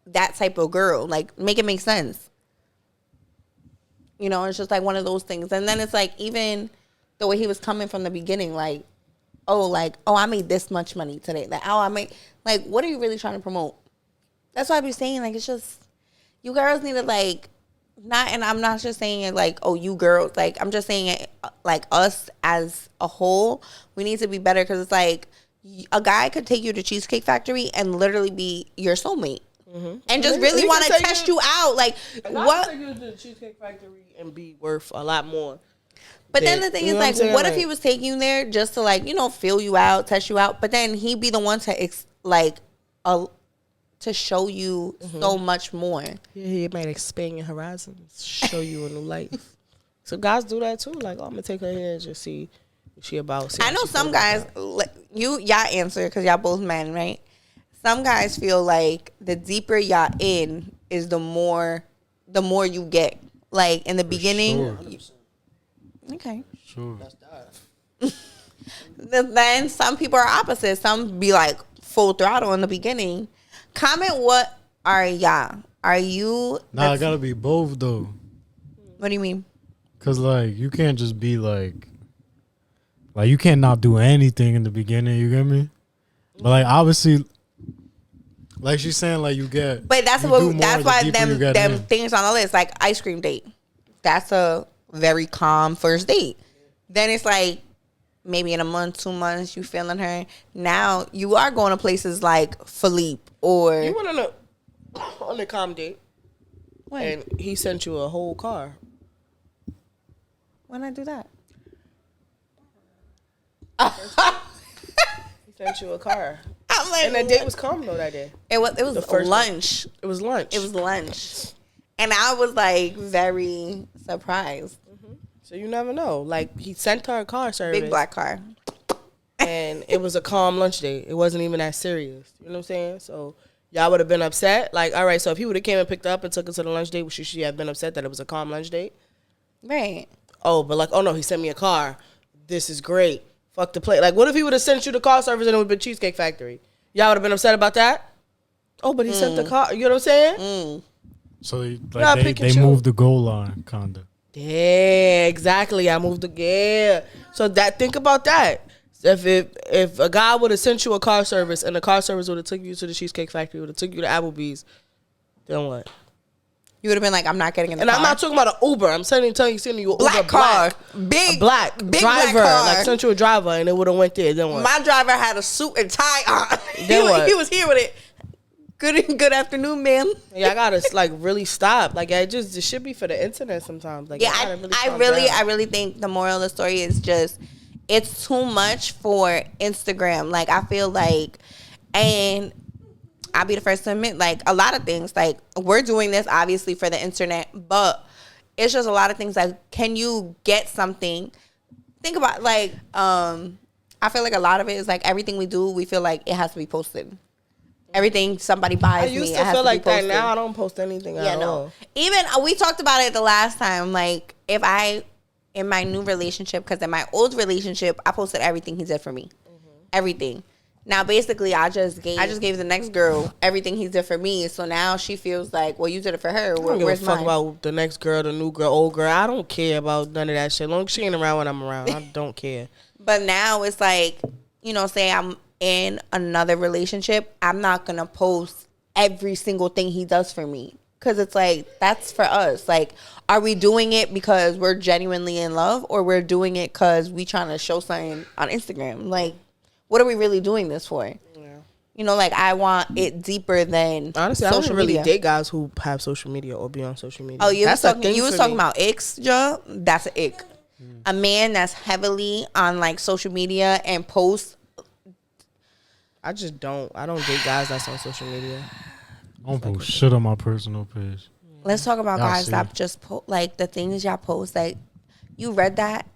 that type of girl. Like, make it make sense. You know, it's just like one of those things. And then it's like, even the way he was coming from the beginning, like, oh, I made this much money today. Like, oh, I made, like, what are you really trying to promote? That's why I be saying, like, it's just, you girls need to, like, not, and I'm not just saying it like, oh, you girls, like, I'm just saying it like us as a whole, we need to be better, because it's like, a guy could take you to Cheesecake Factory and literally be your soulmate. Mm-hmm. And just really want to test you out. Like, what? Take you to the Cheesecake Factory and be worth a lot more. But then the thing is, like, what if he was taking you there just to, like, you know, feel you out, test you out, but then he'd be the one to, to show you so much more. Yeah, he might expand your horizons, show you a new life. So guys do that too. Like, oh, I'm going to take her here and just see what she about. I know some guys, y'all answer because y'all both men, right? Some guys feel like the deeper y'all in is the more you get. Like, in the beginning. Sure. Okay. Sure. Then some people are opposite. Some be like full throttle in the beginning. Comment, what are y'all? Are you? Nah, I gotta be both though. What do you mean? Cause like you can't just be like you can't not do anything in the beginning. You get me? But like obviously, like she's saying, like you get. But that's why them things on the list, like ice cream date. That's a very calm first date. Then it's like maybe in a month, 2 months, you feeling her. Now you are going to places like Philippe or. You went on a calm date. When? And he sent you a whole car. When I do that? He sent you a car. I'm like, and that date was calm though that day. It was lunch. Day. It was lunch. It was lunch. And I was like very surprised. So you never know. Like, he sent her a car service. Big black car. And it was a calm lunch date. It wasn't even that serious. You know what I'm saying? So y'all would have been upset. Like, all right, so if he would have came and picked her up and took her to the lunch date, would she have been upset that it was a calm lunch date? Right. Oh, but like, oh no, he sent me a car. This is great. Fuck the plate. Like, what if he would have sent you the car service and it would have been Cheesecake Factory? Y'all would have been upset about that? Oh, but he sent the car. You know what I'm saying? So they moved the goal line, kinda. Yeah, exactly. I moved So think about that. If a guy would have sent you a car service and the car service would have took you to the Cheesecake Factory, would have took you to Applebee's, then what? You would have been like, I'm not getting in the car. And I'm not talking about an Uber. I'm telling you an Uber black car. Big driver. Black car. Like, sent you a driver and it would have went there. Then what? My driver had a suit and tie on. Then what? He was here with it. Good afternoon, ma'am. Yeah, I gotta like really stop. Like, it should be for the internet sometimes. Like, yeah, I really think the moral of the story is just it's too much for Instagram. Like, I feel like, and I'll be the first to admit, like, a lot of things, like, we're doing this obviously for the internet, but it's just a lot of things like, can you get something? Think about, like, I feel like a lot of it is like everything we do, we feel like it has to be posted. Everything somebody buys me, it has to be posted. I used to feel like that. Now I don't post anything at all. Even, we talked about it the last time, like, if I, in my new relationship, because in my old relationship, I posted everything he did for me. Everything. Now, basically, I just gave the next girl everything he did for me. So now she feels like, well, you did it for her. I don't give a fuck about the next girl, the new girl, old girl. I don't care about none of that shit. As long as she ain't around when I'm around, I don't care. But now it's like, you know, say I'm in another relationship, I'm not going to post every single thing he does for me. Because it's like, that's for us. Like, are we doing it because we're genuinely in love, or we're doing it because we trying to show something on Instagram? Like, what are we really doing this for? Yeah. You know, like, I want it deeper than honestly, social I don't really media. Date guys who have social media or be on social media. Oh, you was talking about icks, Joe? That's an ick. A man that's heavily on, like, social media and posts. I don't date guys that's on social media. I don't post shit on my personal page. Let's talk about guys that just like the things y'all post. Like, you read that,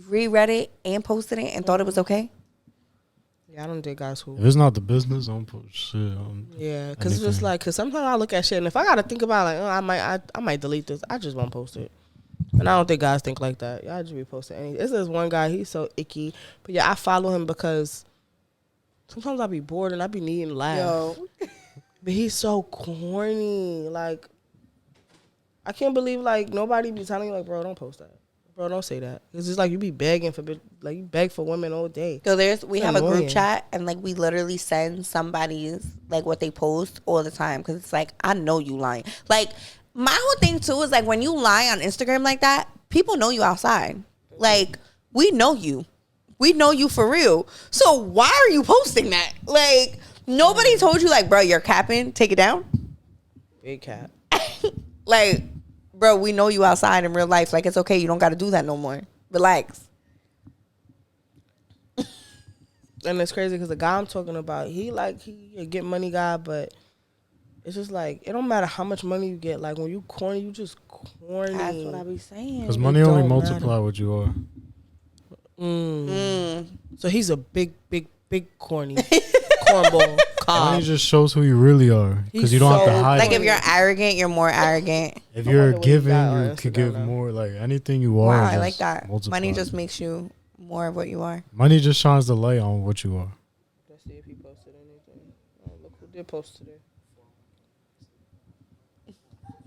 reread it, and posted it, and thought it was okay. Yeah, I don't date guys who. If it's not the business, I don't post shit on. Yeah, because it's just like, because sometimes I look at shit and if I gotta think about like, oh, I might delete this. I just won't post it. And I don't think guys think like that. Y'all just be posting anything. This is one guy. He's so icky, but yeah, I follow him because sometimes I be bored and I be needing laughs. Yo. But he's so corny. Like, I can't believe like nobody be telling you like, bro, don't post that. Bro, don't say that. It's just like you be begging for, like you beg for women all day. So we have a group chat and like we literally send somebody's like what they post all the time because it's like I know you lying. Like my whole thing too is like when you lie on Instagram like that, people know you outside. Like we know you for real. So why are you posting that? Like nobody told you like, bro, you're capping. Take it down. Big cap. Like. Bro, we know you outside in real life. Like, it's okay. You don't got to do that no more. Relax. And it's crazy because the guy I'm talking about, he a get money guy, but it's just like, it don't matter how much money you get. Like, when you corny, you just corny. That's what I be saying. Because money only multiply what you are. So he's a big corny cornball. Money just shows who you really are. Because you don't have to hide. Like, if you're arrogant, you're more arrogant. If you're giving, you could give more. Like, anything you are. Wow, I like that. Multiply. Money just makes you more of what you are. Money just shines the light on what you are. Let's see if he posted anything. Oh, look who did post today.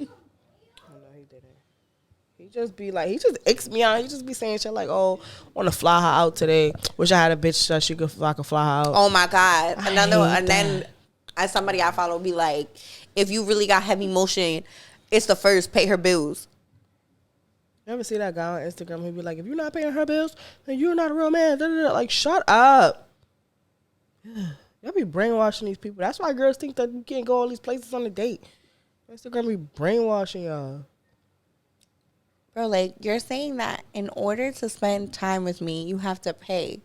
Oh, no, he didn't. He just be like, he just icks me out. He just be saying shit like, oh, want to fly her out today. Wish I had a bitch that I could fly her out. Oh my God. Another one. And that. then as somebody I follow be like, if you really got heavy motion, it's the first, pay her bills. You ever see that guy on Instagram? He'd be like, if you're not paying her bills, then you're not a real man. Like, shut up. Y'all be brainwashing these people. That's why girls think that you can't go all these places on a date. Instagram be brainwashing y'all. Bro, like, you're saying that in order to spend time with me, you have to pay.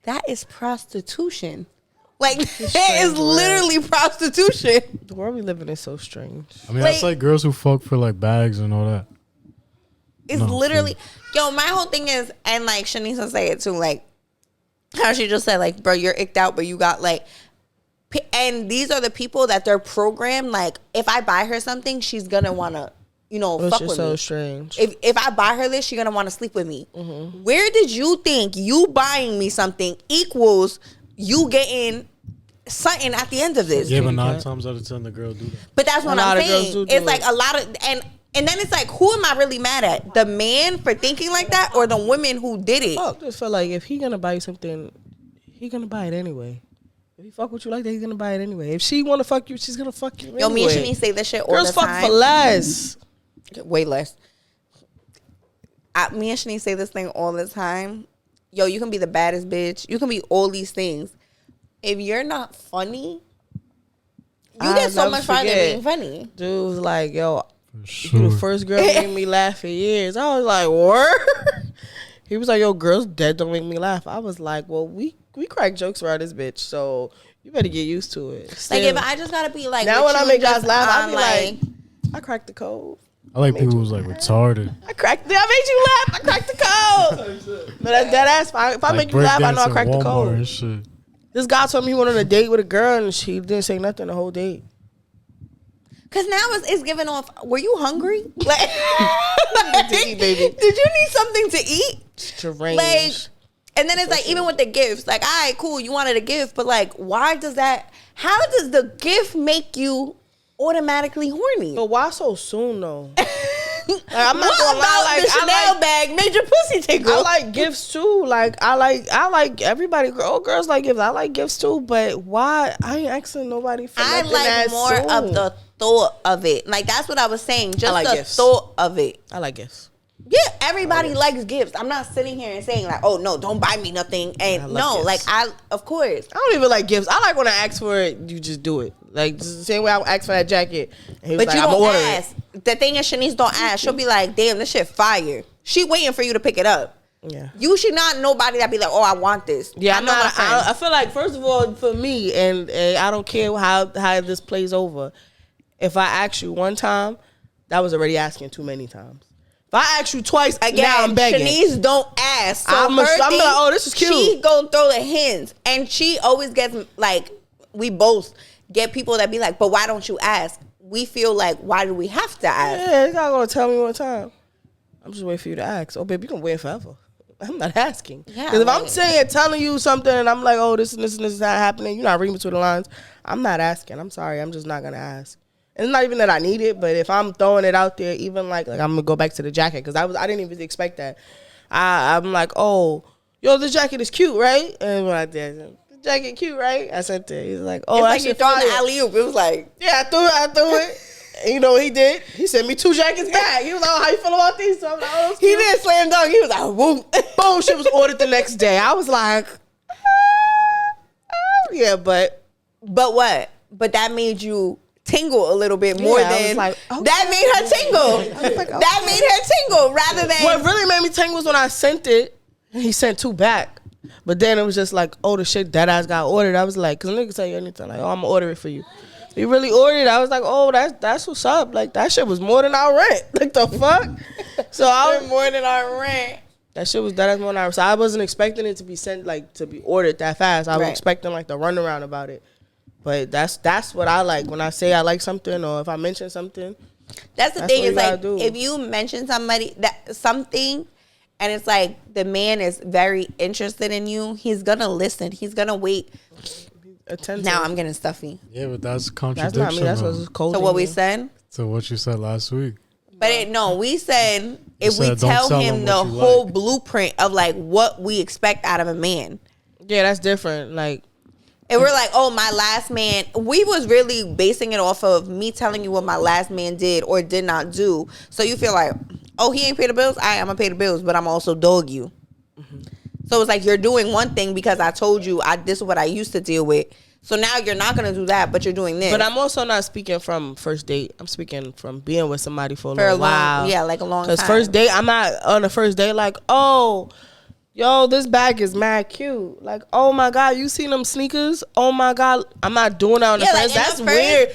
That is prostitution. Like, that is literally prostitution. The world we live in is so strange. I mean, that's like girls who fuck for, like, bags and all that. It's literally... Yo, my whole thing is... And, like, Shanice will say it, too. Like, how she just said, like, bro, you're icked out, but you got, like... And these are the people that they're programmed. Like, if I buy her something, she's gonna want to... fuck with so me. Strange. If I buy her this, she's gonna want to sleep with me. Mm-hmm. Where did you think you buying me something equals you getting something at the end of this? Yeah, but 9 times out of 10, the girl do that. But that's what I'm saying. It's like a lot of and then it's like, who am I really mad at? The man for thinking like that, or the women who did it? I just feel like if he gonna buy you something, he gonna buy it anyway. If he fuck with you like that, he's gonna buy it anyway. If she wanna fuck you, she's gonna fuck you anyway. Yo, me and Shanice say this shit all Girls the time. Girls fuck for less. Way less. Me and Shanice say this thing all the time. Yo, you can be the baddest bitch. You can be all these things. If you're not funny, you get so much farther being funny. Dude's like, yo, you the first girl that made me laugh for years. I was like, what? He was like, yo, girls dead don't make me laugh. I was like, well, we crack jokes around this bitch, so you better get used to it. Still, like, if I just gotta be like, now when I make guys laugh, I be like, I cracked the code. I like people who's like retarded. I made you laugh. I cracked the code. But that's dead ass. If I make you laugh, I know I cracked the code. This guy told me he went on a date with a girl and she didn't say nothing the whole date. Cause now it's giving off. Were you hungry? Like, baby. Did you need something to eat? Strange. Like, and then it's like, even with the gifts, like, all right, cool, you wanted a gift, but like, why does that? How does the gift make you automatically horny? But why so soon though? Like, I'm not what gonna about lie, like, the Chanel bag made your pussy tickle? I like gifts too. Like I like everybody. All girls like gifts. I like gifts too. But why? I ain't asking nobody for nothing. I like more soon. of the thought of it. Like that's what I was saying. Just like the gifts. thought of it. I like gifts. Yeah, everybody likes gifts. I'm not sitting here and saying like, oh no, don't buy me nothing. And no, gifts. Like of course. I don't even like gifts. I like when I ask for it, you just do it. Like just the same way I ask for that jacket. And he was but like, you don't order ask. The thing is, Shanice don't ask. She'll be like, damn, this shit fire. She waiting for you to pick it up. Yeah. You should not nobody that be like, oh, I want this. Yeah, I feel like first of all, for me, and I don't care how this plays over. If I ask you one time, that was already asking too many times. If I ask you twice, again, now I'm begging. Shanice don't ask. So I'm like, oh, this is cute. She gonna throw the hints, and she always gets like, we both get people that be like, but why don't you ask? We feel like, why do we have to ask? Yeah, you're not gonna tell me one time. I'm just waiting for you to ask. Oh, baby, you can wait forever. I'm not asking. Yeah, Because if I'm like- telling you something and I'm like, oh, this and this and this is not happening, you're not reading between the lines. I'm not asking. I'm sorry. I'm just not gonna ask. And it's not even that I need it, but if I'm throwing it out there, even like I'm gonna go back to the jacket because I didn't even expect that. I'm like, oh, yo, this jacket is cute, right? And when I did, the jacket cute, right? I said to him, he's like, oh, It's I like you should throwing follow an it. alley oop. It was like, Yeah, I threw it. And you know what he did? He sent me 2 jackets back. He was like, oh, how you feel about these? So I'm like, oh, he cute. didn't slam dunk. He was like, whoop. Boom, shit was ordered the next day. I was like, yeah, but But what? But that made you tingle a little bit more Yeah, I was than like, okay. that made her tingle. was like, That made her tingle rather than what really made me tingle was when I sent it, he sent 2 back. But then it was just like, oh, the shit that ass got ordered. I was like, because niggas tell you anything, like, oh, I'm going to order it for you. He really ordered it. I was like, oh, that's what's up. Like, that shit was more than our rent. Like, the fuck? So I was, more than our rent. that shit was that more than our. So I wasn't expecting it to be sent, like, to be ordered that fast. I was Right. expecting, like, the runaround about it. But that's what I like. When I say I like something or if I mention something. That's the That's thing what is you gotta like do. if you mention something and it's like the man is very interested in you, he's gonna listen. He's gonna wait. Attentive. Now I'm getting stuffy. Yeah, but that's That's contradiction. not me. That's though. what's cold. So in what we me. said? to what you said last week. But we said if we said, "Don't tell tell him him the what you whole like." blueprint of like what we expect out of a man. Yeah, that's different. Like, And we're like, oh, my last man. We was really basing it off of me telling you what my last man did or did not do. So you feel like, oh, he ain't pay the bills? I'm going to pay the bills, but I'm also dog you. Mm-hmm. So it's like you're doing one thing because I told you this is what I used to deal with. So now you're not going to do that, but you're doing this. but I'm also not speaking from first date. I'm speaking from being with somebody for a for a little long, while. yeah, like a long time. Because first date, I'm not on the first date like, oh, yo, this bag is mad cute. Like, oh my God, you seen them sneakers? Oh my God. I'm not doing that on the Yeah, first. like That's in the first- weird.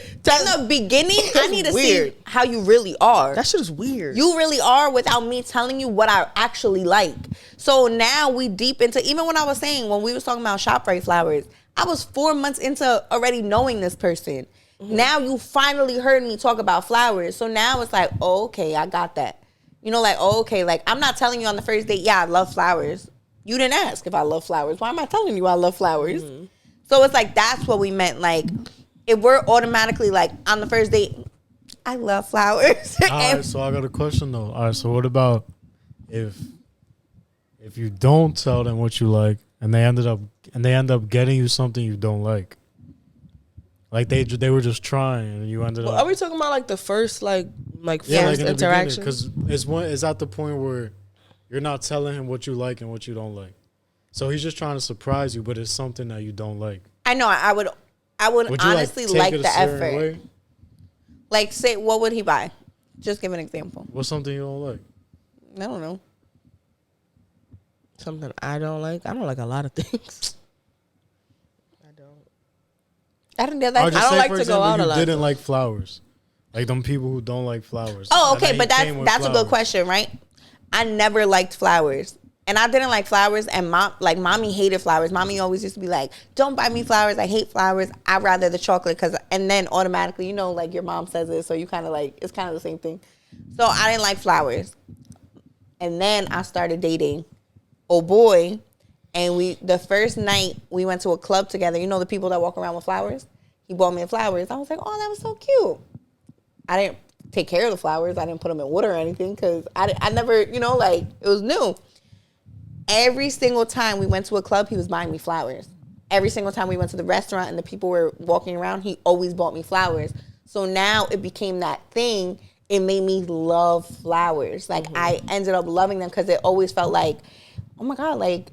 In the beginning, I That's need to weird. see how you really are. That shit is weird. You really are without me telling you what I actually like. So now we deep into, even when I was saying, when we was talking about ShopRite flowers, I was 4 months into already knowing this person. Mm-hmm. Now you finally heard me talk about flowers. So now it's like, oh, okay, I got that. You know, like, oh, okay, like I'm not telling you on the first date, yeah, I love flowers. You didn't ask if I love flowers. Why am I telling you I love flowers? Mm-hmm. So it's like, that's what we meant. Like, if we're automatically like on the first date, I love flowers. All right, so I got a question though. All right, so what about if you don't tell them what you like and they end up getting you something you don't like? Like they were just trying and you ended Well, up. are we talking about like the first like Yeah, first like in the interaction? because it's at the point where you're not telling him what you like and what you don't like. So he's just trying to surprise you, but it's something that you don't like. I know. I would Would you honestly take like it a the certain effort. way? Like, say, what would he buy? Just give an example. What's something you don't like? I don't know. Something I don't like. I don't like a lot of things. I don't. I don't know Or that. just I don't say, like for to go example, out a you lot, didn't though. like flowers. Like them people who don't like flowers. Oh, And okay, then but he came with that's a good flowers. question, right? I never liked flowers. And I didn't like flowers, and mommy hated flowers. Mommy always used to be like, "Don't buy me flowers. I hate flowers. I'd rather the chocolate." And then automatically, you know, like your mom says it, so you kind of like it's kind of the same thing. So I didn't like flowers, and then I started dating, oh boy, and the first night we went to a club together. You know the people that walk around with flowers. He bought me flowers. I was like, "Oh, that was so cute." I didn't take care of the flowers. I didn't put them in water or anything because I never, you know, like it was new. Every single time we went to a club, he was buying me flowers. Every single time we went to the restaurant and the people were walking around, he always bought me flowers. So now it became that thing. It made me love flowers. Like I ended up loving them because it always felt like, oh my God, like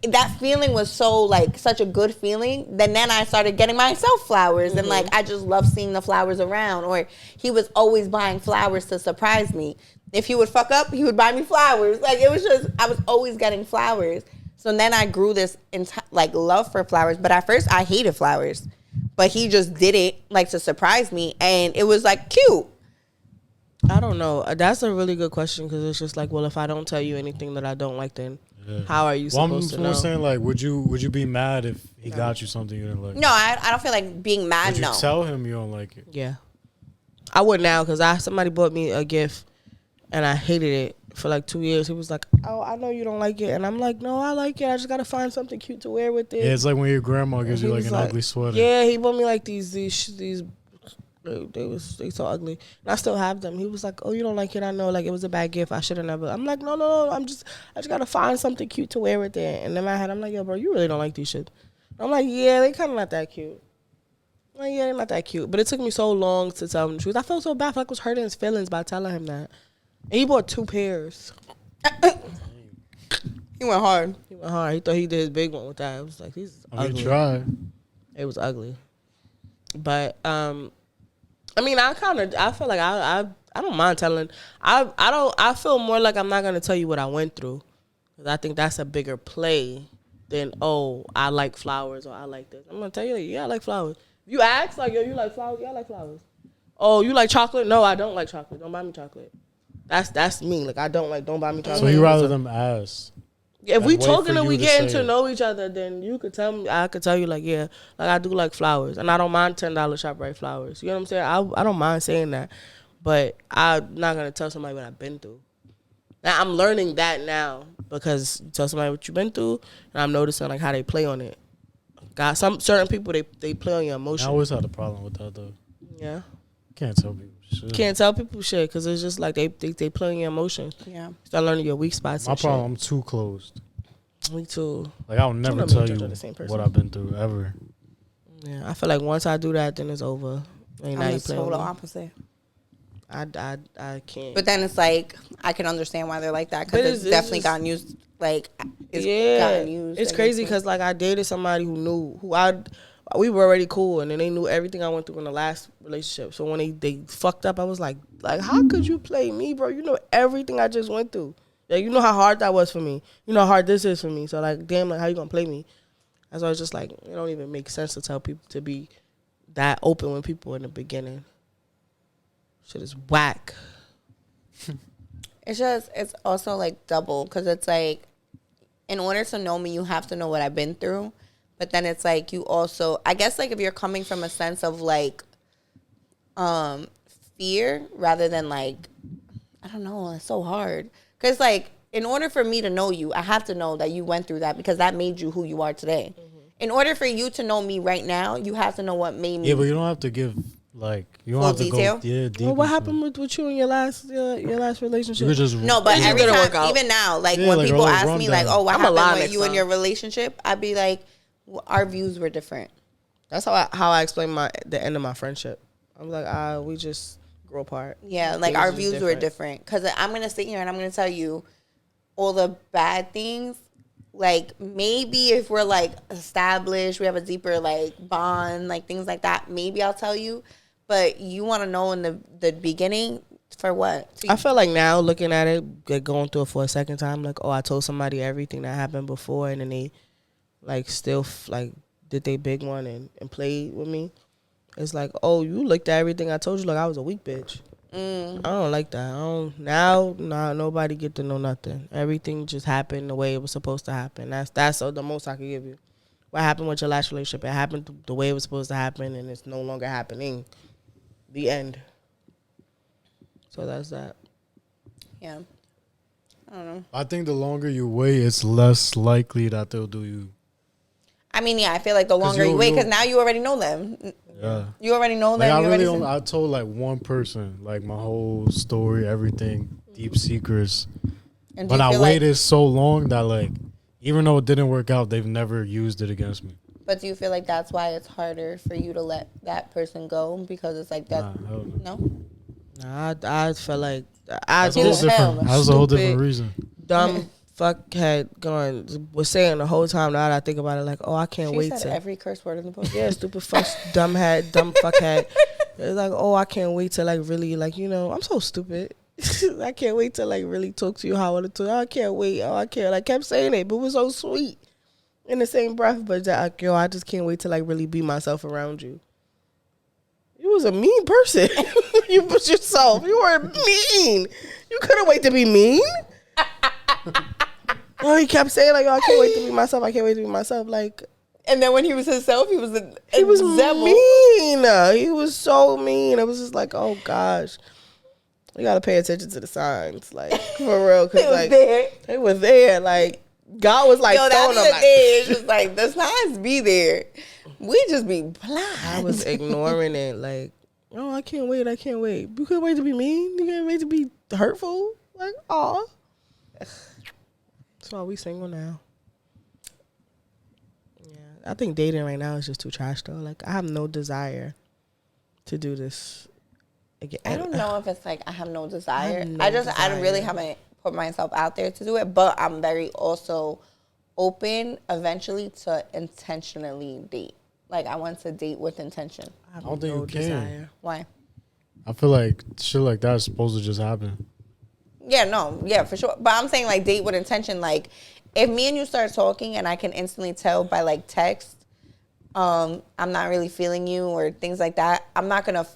that feeling was so like such a good feeling. Then I started getting myself flowers and like I just love seeing the flowers around. Or he was always buying flowers to surprise me. If he would fuck up, he would buy me flowers. Like it was just, I was always getting flowers. So then I grew this like love for flowers. But at first I hated flowers. But he just did it like to surprise me. And it was like cute. I don't know. That's a really good question because it's just like, well, if I don't tell you anything that I don't like, then how are you supposed to know? I'm saying like, would you be mad if he got you something you didn't like? No, I don't feel like being mad. Would you No. tell him you don't like it? Yeah, I would now because somebody bought me a gift and I hated it for like 2 years. He was like, "Oh, I know you don't like it," and I'm like, "No, I like it. I just gotta find something cute to wear with it." Yeah, it's like when your grandma gives you He like was an ugly sweater. Yeah, he bought me like these. They so ugly. And I still have them. He was like, "Oh, you don't like it? I know. Like it was a bad gift. I should have never." I'm like, No. I just gotta find something cute to wear with it. And in my head, I'm like, "Yo, bro, you really don't like these shit." I'm like, "Yeah, they kind of not that cute." I'm like, "Yeah, they're not that cute." But it took me so long to tell him the truth. I felt so bad. I felt like I was hurting his feelings by telling him that. And he bought 2 pairs. He went hard. He went hard. He thought he did his big one with that. I was like, "He's ugly." Try. It was ugly. But I mean, I feel like I don't mind telling. I feel more like I'm not gonna tell you what I went through, because I think that's a bigger play than, oh, I like flowers or I like this. I'm gonna tell you, like, yeah, I like flowers. If you ask, like, yo, you like flowers? Yeah, I like flowers. Oh, you like chocolate? No, I don't like chocolate. Don't buy me chocolate. That's me. Like, don't buy me chocolate. So you rather them ask. If like, we wait talking for and you we to getting say to it. know each other, then you could tell me. I could tell you, like, yeah, like I do like flowers, and I don't mind $10 ShopRite flowers. You know what I'm saying? I don't mind saying that, but I'm not gonna tell somebody what I've been through. Now I'm learning that now, because you tell somebody what you've been through, and I'm noticing like how they play on it. Got some certain people they play on your I emotions. always had a problem with that though. Yeah, Can't tell people shit. can't tell people shit because it's just like they play on your emotions. Yeah. Start learning your weak spots. My and problem, I'm too closed. Shit. Me too. Like I'll never don't tell mean to you judge the same person. what I've been through ever. Yeah, I feel like once I do that, then it's over. Ain't now I'm you the playing with total me. opposite. I can't. But then it's like, I can understand why they're like that, But because it's definitely just- gotten used. Like, it's yeah, gotten used. it's against crazy me. because like I dated somebody we were already cool, and then they knew everything I went through in the last relationship. So when they fucked up, I was like how could you play me, bro? You know everything I just went through. Like, you know how hard that was for me. You know how hard this is for me. So like, damn, like how you gonna play me? And so it's just like, it don't even make sense to tell people to be that open with people in the beginning. Shit is whack. It's also like double, because it's like, in order to know me, you have to know what I've been through. But then it's like, you also, I guess, like, if you're coming from a sense of like fear rather than like, I don't know, it's so hard. Because like, in order for me to know you, I have to know that you went through that, because that made you who you are today. Mm-hmm. In order for you to know me right now, you have to know what made me. Yeah, but you don't have to give like you don't Full have to detail? go deep. Well, what into happened it. with you in your last relationship? You could just No, but It every didn't time, work out. even now, like Yeah, when like, people oh, ask run me, down. like, "Oh, what I'm a lie happened with next you and time. your relationship?" I'd be like, well, "Our views were different." That's how I explain the end of my friendship. I'm like, we just grew apart. Yeah, like Things our was views were different. Because I'm gonna sit here and I'm gonna tell you all the bad things. Like, maybe if we're like established, we have a deeper like bond, like things like that, maybe I'll tell you. But you want to know in the beginning for what? I feel like now looking at it, like going through it for a second time, like, I told somebody everything that happened before, and then they like still like did they big one and played with me. It's like, oh, you looked at everything I told you like I was a weak bitch. I don't like that. Nobody get to know nothing. Everything just happened the way it was supposed to happen. That's the most I can give you. What happened with your last relationship? It happened the way it was supposed to happen, and it's no longer happening. The end. So that's that. Yeah, I don't know. I think the longer you wait, it's less likely that they'll do you. I mean, yeah, I feel like the longer you wait, because now you already know them. Yeah. You already know Like them. I You really already I told like one person, like my whole story, everything, deep secrets. And do But you I feel waited so long that like, even though it didn't work out, they've never used it against me. But do you feel like that's why it's harder for you to let that person go, because it's like that? Nah, hell no. No. Nah, I felt like That's a whole different. That's a whole different Stupid. reason. dumb fuckhead was saying the whole time. Now that I think about it, like, I can't She wait said to. every curse word in the book. Yeah, stupid fuck, dumb fuckhead. It's like, I can't wait to like really like, I'm so stupid. I can't wait to like really talk to you how I want to talk. I can't wait. I can't. I kept saying it, but it was so sweet in the same breath. But like, I just can't wait to like really be myself around you. You was a mean person. You was yourself. You were mean. You couldn't wait to be mean. He kept saying like, I can't wait to be myself. I can't wait to be myself. Like, And then when he was himself, he was he was devil. mean. He was so mean. It was just like, oh gosh. You gotta pay attention to the signs, like for real, cause It was like there. they were there. Like God was like Yo, throwing that's them. the thing. It's just like the signs be there. We just be blind. I was ignoring it. Like, oh, I can't wait. I can't wait. You can't wait to be mean. You can't wait to be hurtful. Like, oh. That's why we single now. Yeah, I think dating right now is just too trash though. Like, I have no desire to do this again. I don't know if it's like I have no desire. no I really desire. haven't put myself out there to do it, but I'm very also open eventually to intentionally date. Like, I want to date with intention. I have don't think you can. Why? I feel like shit like that is supposed to just happen. Yeah, no, yeah, for sure. But I'm saying like date with intention. Like, if me and you start talking and I can instantly tell by like text, I'm not really feeling you or things like that. I'm not gonna.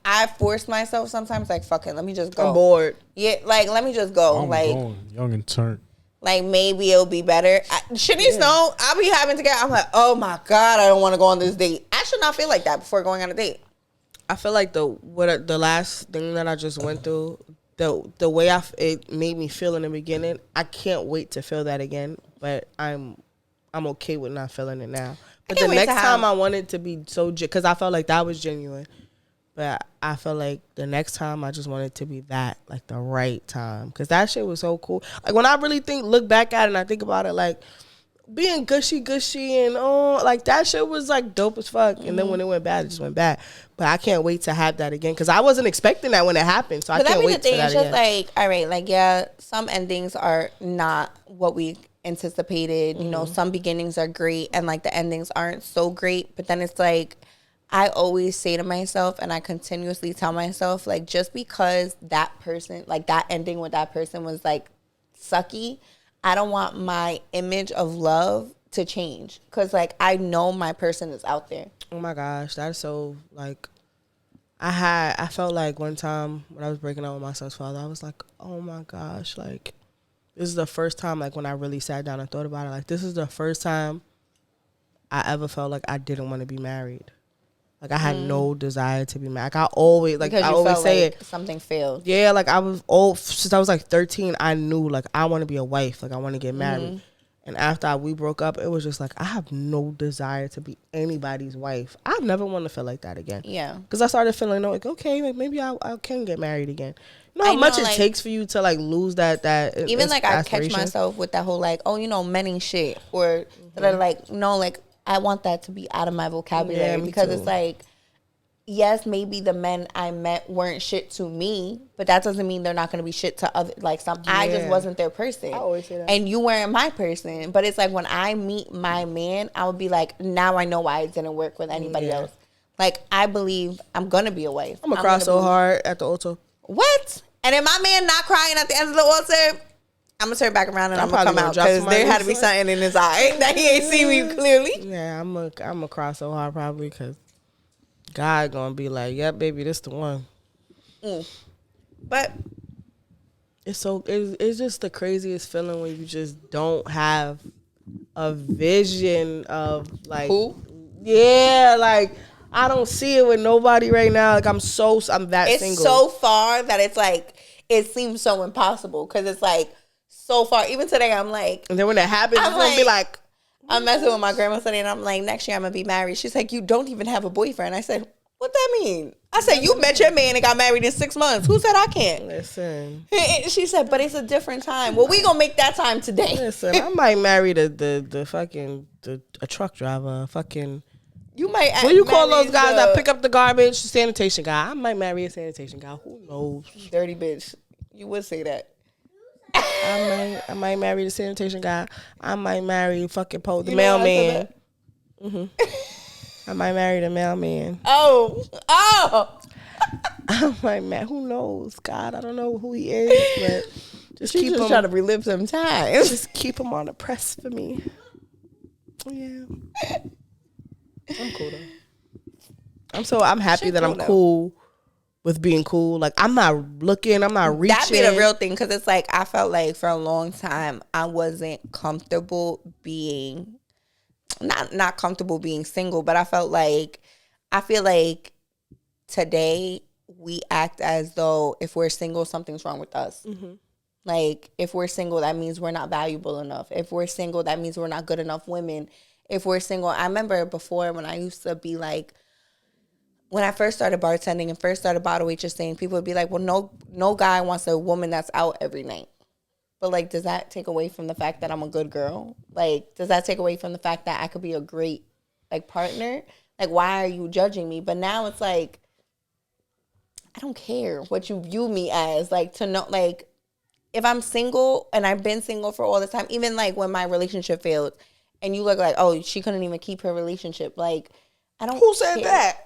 I force myself sometimes. Like, fuck it, let me just go. I'm bored. Yeah, like let me just go. I'm like, going young and turned. like maybe it'll be better. Shanice, no, I'll be having to get. I'm like, oh my god, I don't want to go on this date. I should not feel like that before going on a date. I feel like the last thing that I just went through, the way it made me feel in the beginning, I can't wait to feel that again. But I'm okay with not feeling it now. But the next time I want it to be so, because I felt like that was genuine. But I felt like the next time I just want it to be that, like the right time, because that shit was so cool. Like when I really look back at it and I think about it, like being gushy and like that shit was like dope as fuck. And then when it went bad, it just went bad. But I can't wait to have that again, because I wasn't expecting that when it happened. So I can't wait for that It's just again. like, all right, like, yeah, some endings are not what we anticipated. You know, some beginnings are great and like the endings aren't so great. But then it's like, I always say to myself, and I continuously tell myself, like, just because that person, like that ending with that person was like sucky, I don't want my image of love to change, because like I know my person is out there. Oh my gosh, that's so like, I felt like one time when I was breaking up with my son's father, I was like, oh my gosh, like this is the first time, like when I really sat down and thought about it, like this is the first time I ever felt like I didn't want to be married. Like I had no desire to be married. Like I always, like Because I you always felt say like it. something failed. Yeah, like I was old since I was like 13. I knew like I want to be a wife. Like I want to get married. And after we broke up, it was just like I have no desire to be anybody's wife. I never want to feel like that again. Yeah. Because I started feeling like, okay, like maybe I can get married again. You know how I know, much it like, takes for you to like lose that Even like I catch aspiration? myself with that whole like, oh, you know, men ain't shit, or that are like, no, like I want that to be out of my vocabulary, Yeah, me because too. it's like, yes, maybe the men I met weren't shit to me, but that doesn't mean they're not going to be shit to other, like some. I just Yeah. wasn't their person. I always say that. And you weren't my person. But it's like when I meet my man, I would be like, now I know why it didn't work with anybody else. Like, I believe I'm going to be a wife. I'm gonna cry so hard at the altar. What? And if my man not crying at the end of the altar, I'm gonna turn back around and I'm gonna probably come out, gonna drop because there had to be somebody something in his eye that he ain't see me clearly. Yeah, I'm gonna cry so hard probably because God gonna be like, yep, baby, this the one. But It's just the craziest feeling when you just don't have a vision of like who? Yeah, like I don't see it with nobody right now. Like I'm that It's single. so far that it's like, it seems so impossible, because it's like so far. Even today, I'm like, And then when it happens, I'm it's gonna be like, I'm messing with my grandma today, and I'm like, next year I'm gonna be married. She's like, you don't even have a boyfriend. I said, what that mean? I said, you met your man and got married in 6 months. Who said I can't? listen, She said, but it's a different time. Well, we gonna make that time today. listen. I might marry the fucking a truck driver. Fucking You might. what do you call marry those guys the that pick up the garbage? Sanitation guy. I might marry a sanitation guy. Who knows? dirty bitch? You would say that. I might marry the sanitation guy. I might marry fucking the You know why I said mailman. I might marry the mailman. Oh. I might marry. Who knows? God, I don't know who he is, but just She keep just him. trying to relive some times. Just keep him on the press for me. Yeah, I'm cool though. I'm happy She that cool I'm though. cool with being cool. Like I'm not looking. I'm not reaching. That be the real thing, because it's like I felt like for a long time I wasn't comfortable being not comfortable being single, but I feel like today we act as though if we're single, something's wrong with us. Like, if we're single, that means we're not valuable enough. If we're single, that means we're not good enough women. If we're single, I remember before when I used to be like, when I first started bartending and first started bottle waitressing, people would be like, well, no guy wants a woman that's out every night. But, like, does that take away from the fact that I'm a good girl? Like, does that take away from the fact that I could be a great, like, partner? Like, why are you judging me? But now it's like, I don't care what you view me as. Like, to know, like, if I'm single and I've been single for all this time, even, like, when my relationship failed and you look like, oh, she couldn't even keep her relationship. Like, I don't Who said care. that?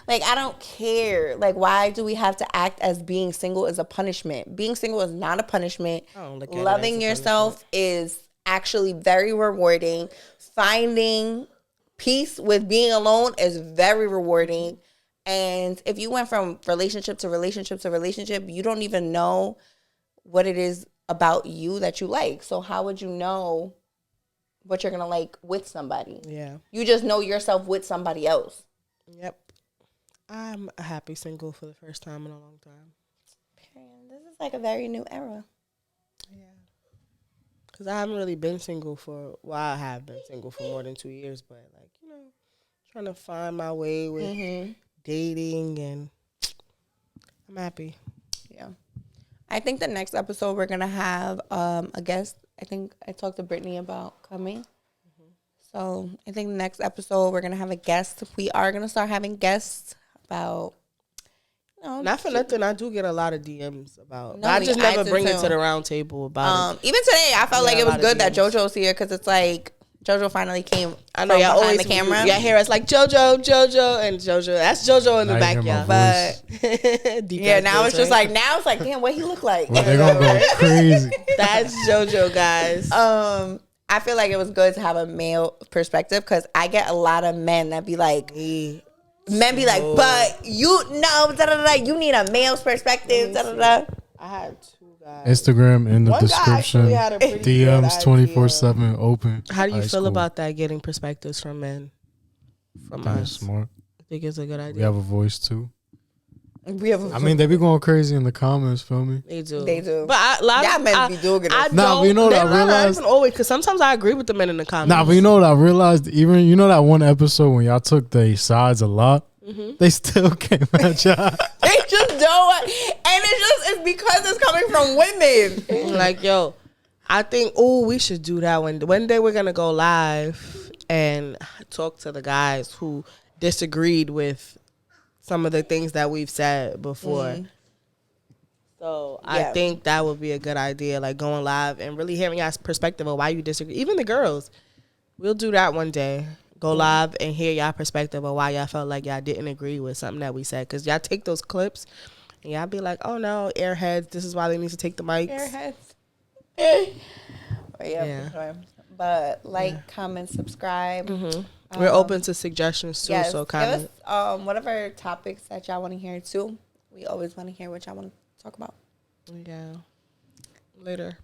Like, I don't care. Like, why do we have to act as being single is a punishment? Being single is not a punishment. I don't look at it Loving as a yourself is actually very rewarding. Finding peace with being alone is very rewarding. And if you went from relationship to relationship to relationship, you don't even know what it is about you that you like. So how would you know what you're going to like with somebody? Yeah. You just know yourself with somebody else. Yep. I'm a happy single for the first time in a long time. This is like a very new era. Yeah. Because I haven't really been single for, well, I have been single for more than 2 years, but, like, you know, trying to find my way with dating, and I'm happy. Yeah. I think the next episode we're going to have a guest. I think I talked to Brittany about coming. So I think the next episode we're going to have a guest. We are going to start having guests about, you know. Not for nothing, I do get a lot of DMs about, No, I just never do bring it too. to the round table about it. Even today, I felt Yeah, like a it was lot of good that DMs. JoJo's here because it's like JoJo finally came I know from y'all behind always the camera. Yeah, hear us like JoJo, and JoJo. That's JoJo in the Now you back, hear my y'all. But Deep yeah, ass now voice, it's just right? like, now it's like, damn, what he look like? Well, they're gonna go crazy. That's JoJo, guys. I feel like it was good to have a male perspective because I get a lot of men that be like, but you know, da, da, da, you need a male's perspective. Da, da, da. I had 2 guys. Instagram in the One guy description. actually had a pretty good DMs idea. 24/7 open. How do you Ice feel cold. about that, getting perspectives from men? From That's us? smart. I think it's a good We idea. have a voice too. We have I mean, they be going crazy in the comments. Feel me? They do. They do. But a lot Y'all of men be doing it. I Nah, don't. but you know what I they're not realized? even always, because sometimes I agree with the men in the comments. Nah, but you know what I realized? Even you know that one episode when y'all took their sides a lot, they still came at y'all. They just don't. And it's because it's coming from women. Like, yo, I think, we should do that one day. We're gonna go live and talk to the guys who disagreed with some of the things that we've said before. So I think that would be a good idea, like going live and really hearing y'all's perspective of why you disagree. Even the girls, we'll do that one day. Go live and hear y'all perspective of why y'all felt like y'all didn't agree with something that we said. Because y'all take those clips and y'all be like, oh no, airheads, this is why they need to take the mics. Airheads. But Yeah. for sure. But like, comment, subscribe. We're open to suggestions too, Yes, so give comment. us whatever topics that y'all want to hear too. We always want to hear what y'all want to talk about. Yeah. Later.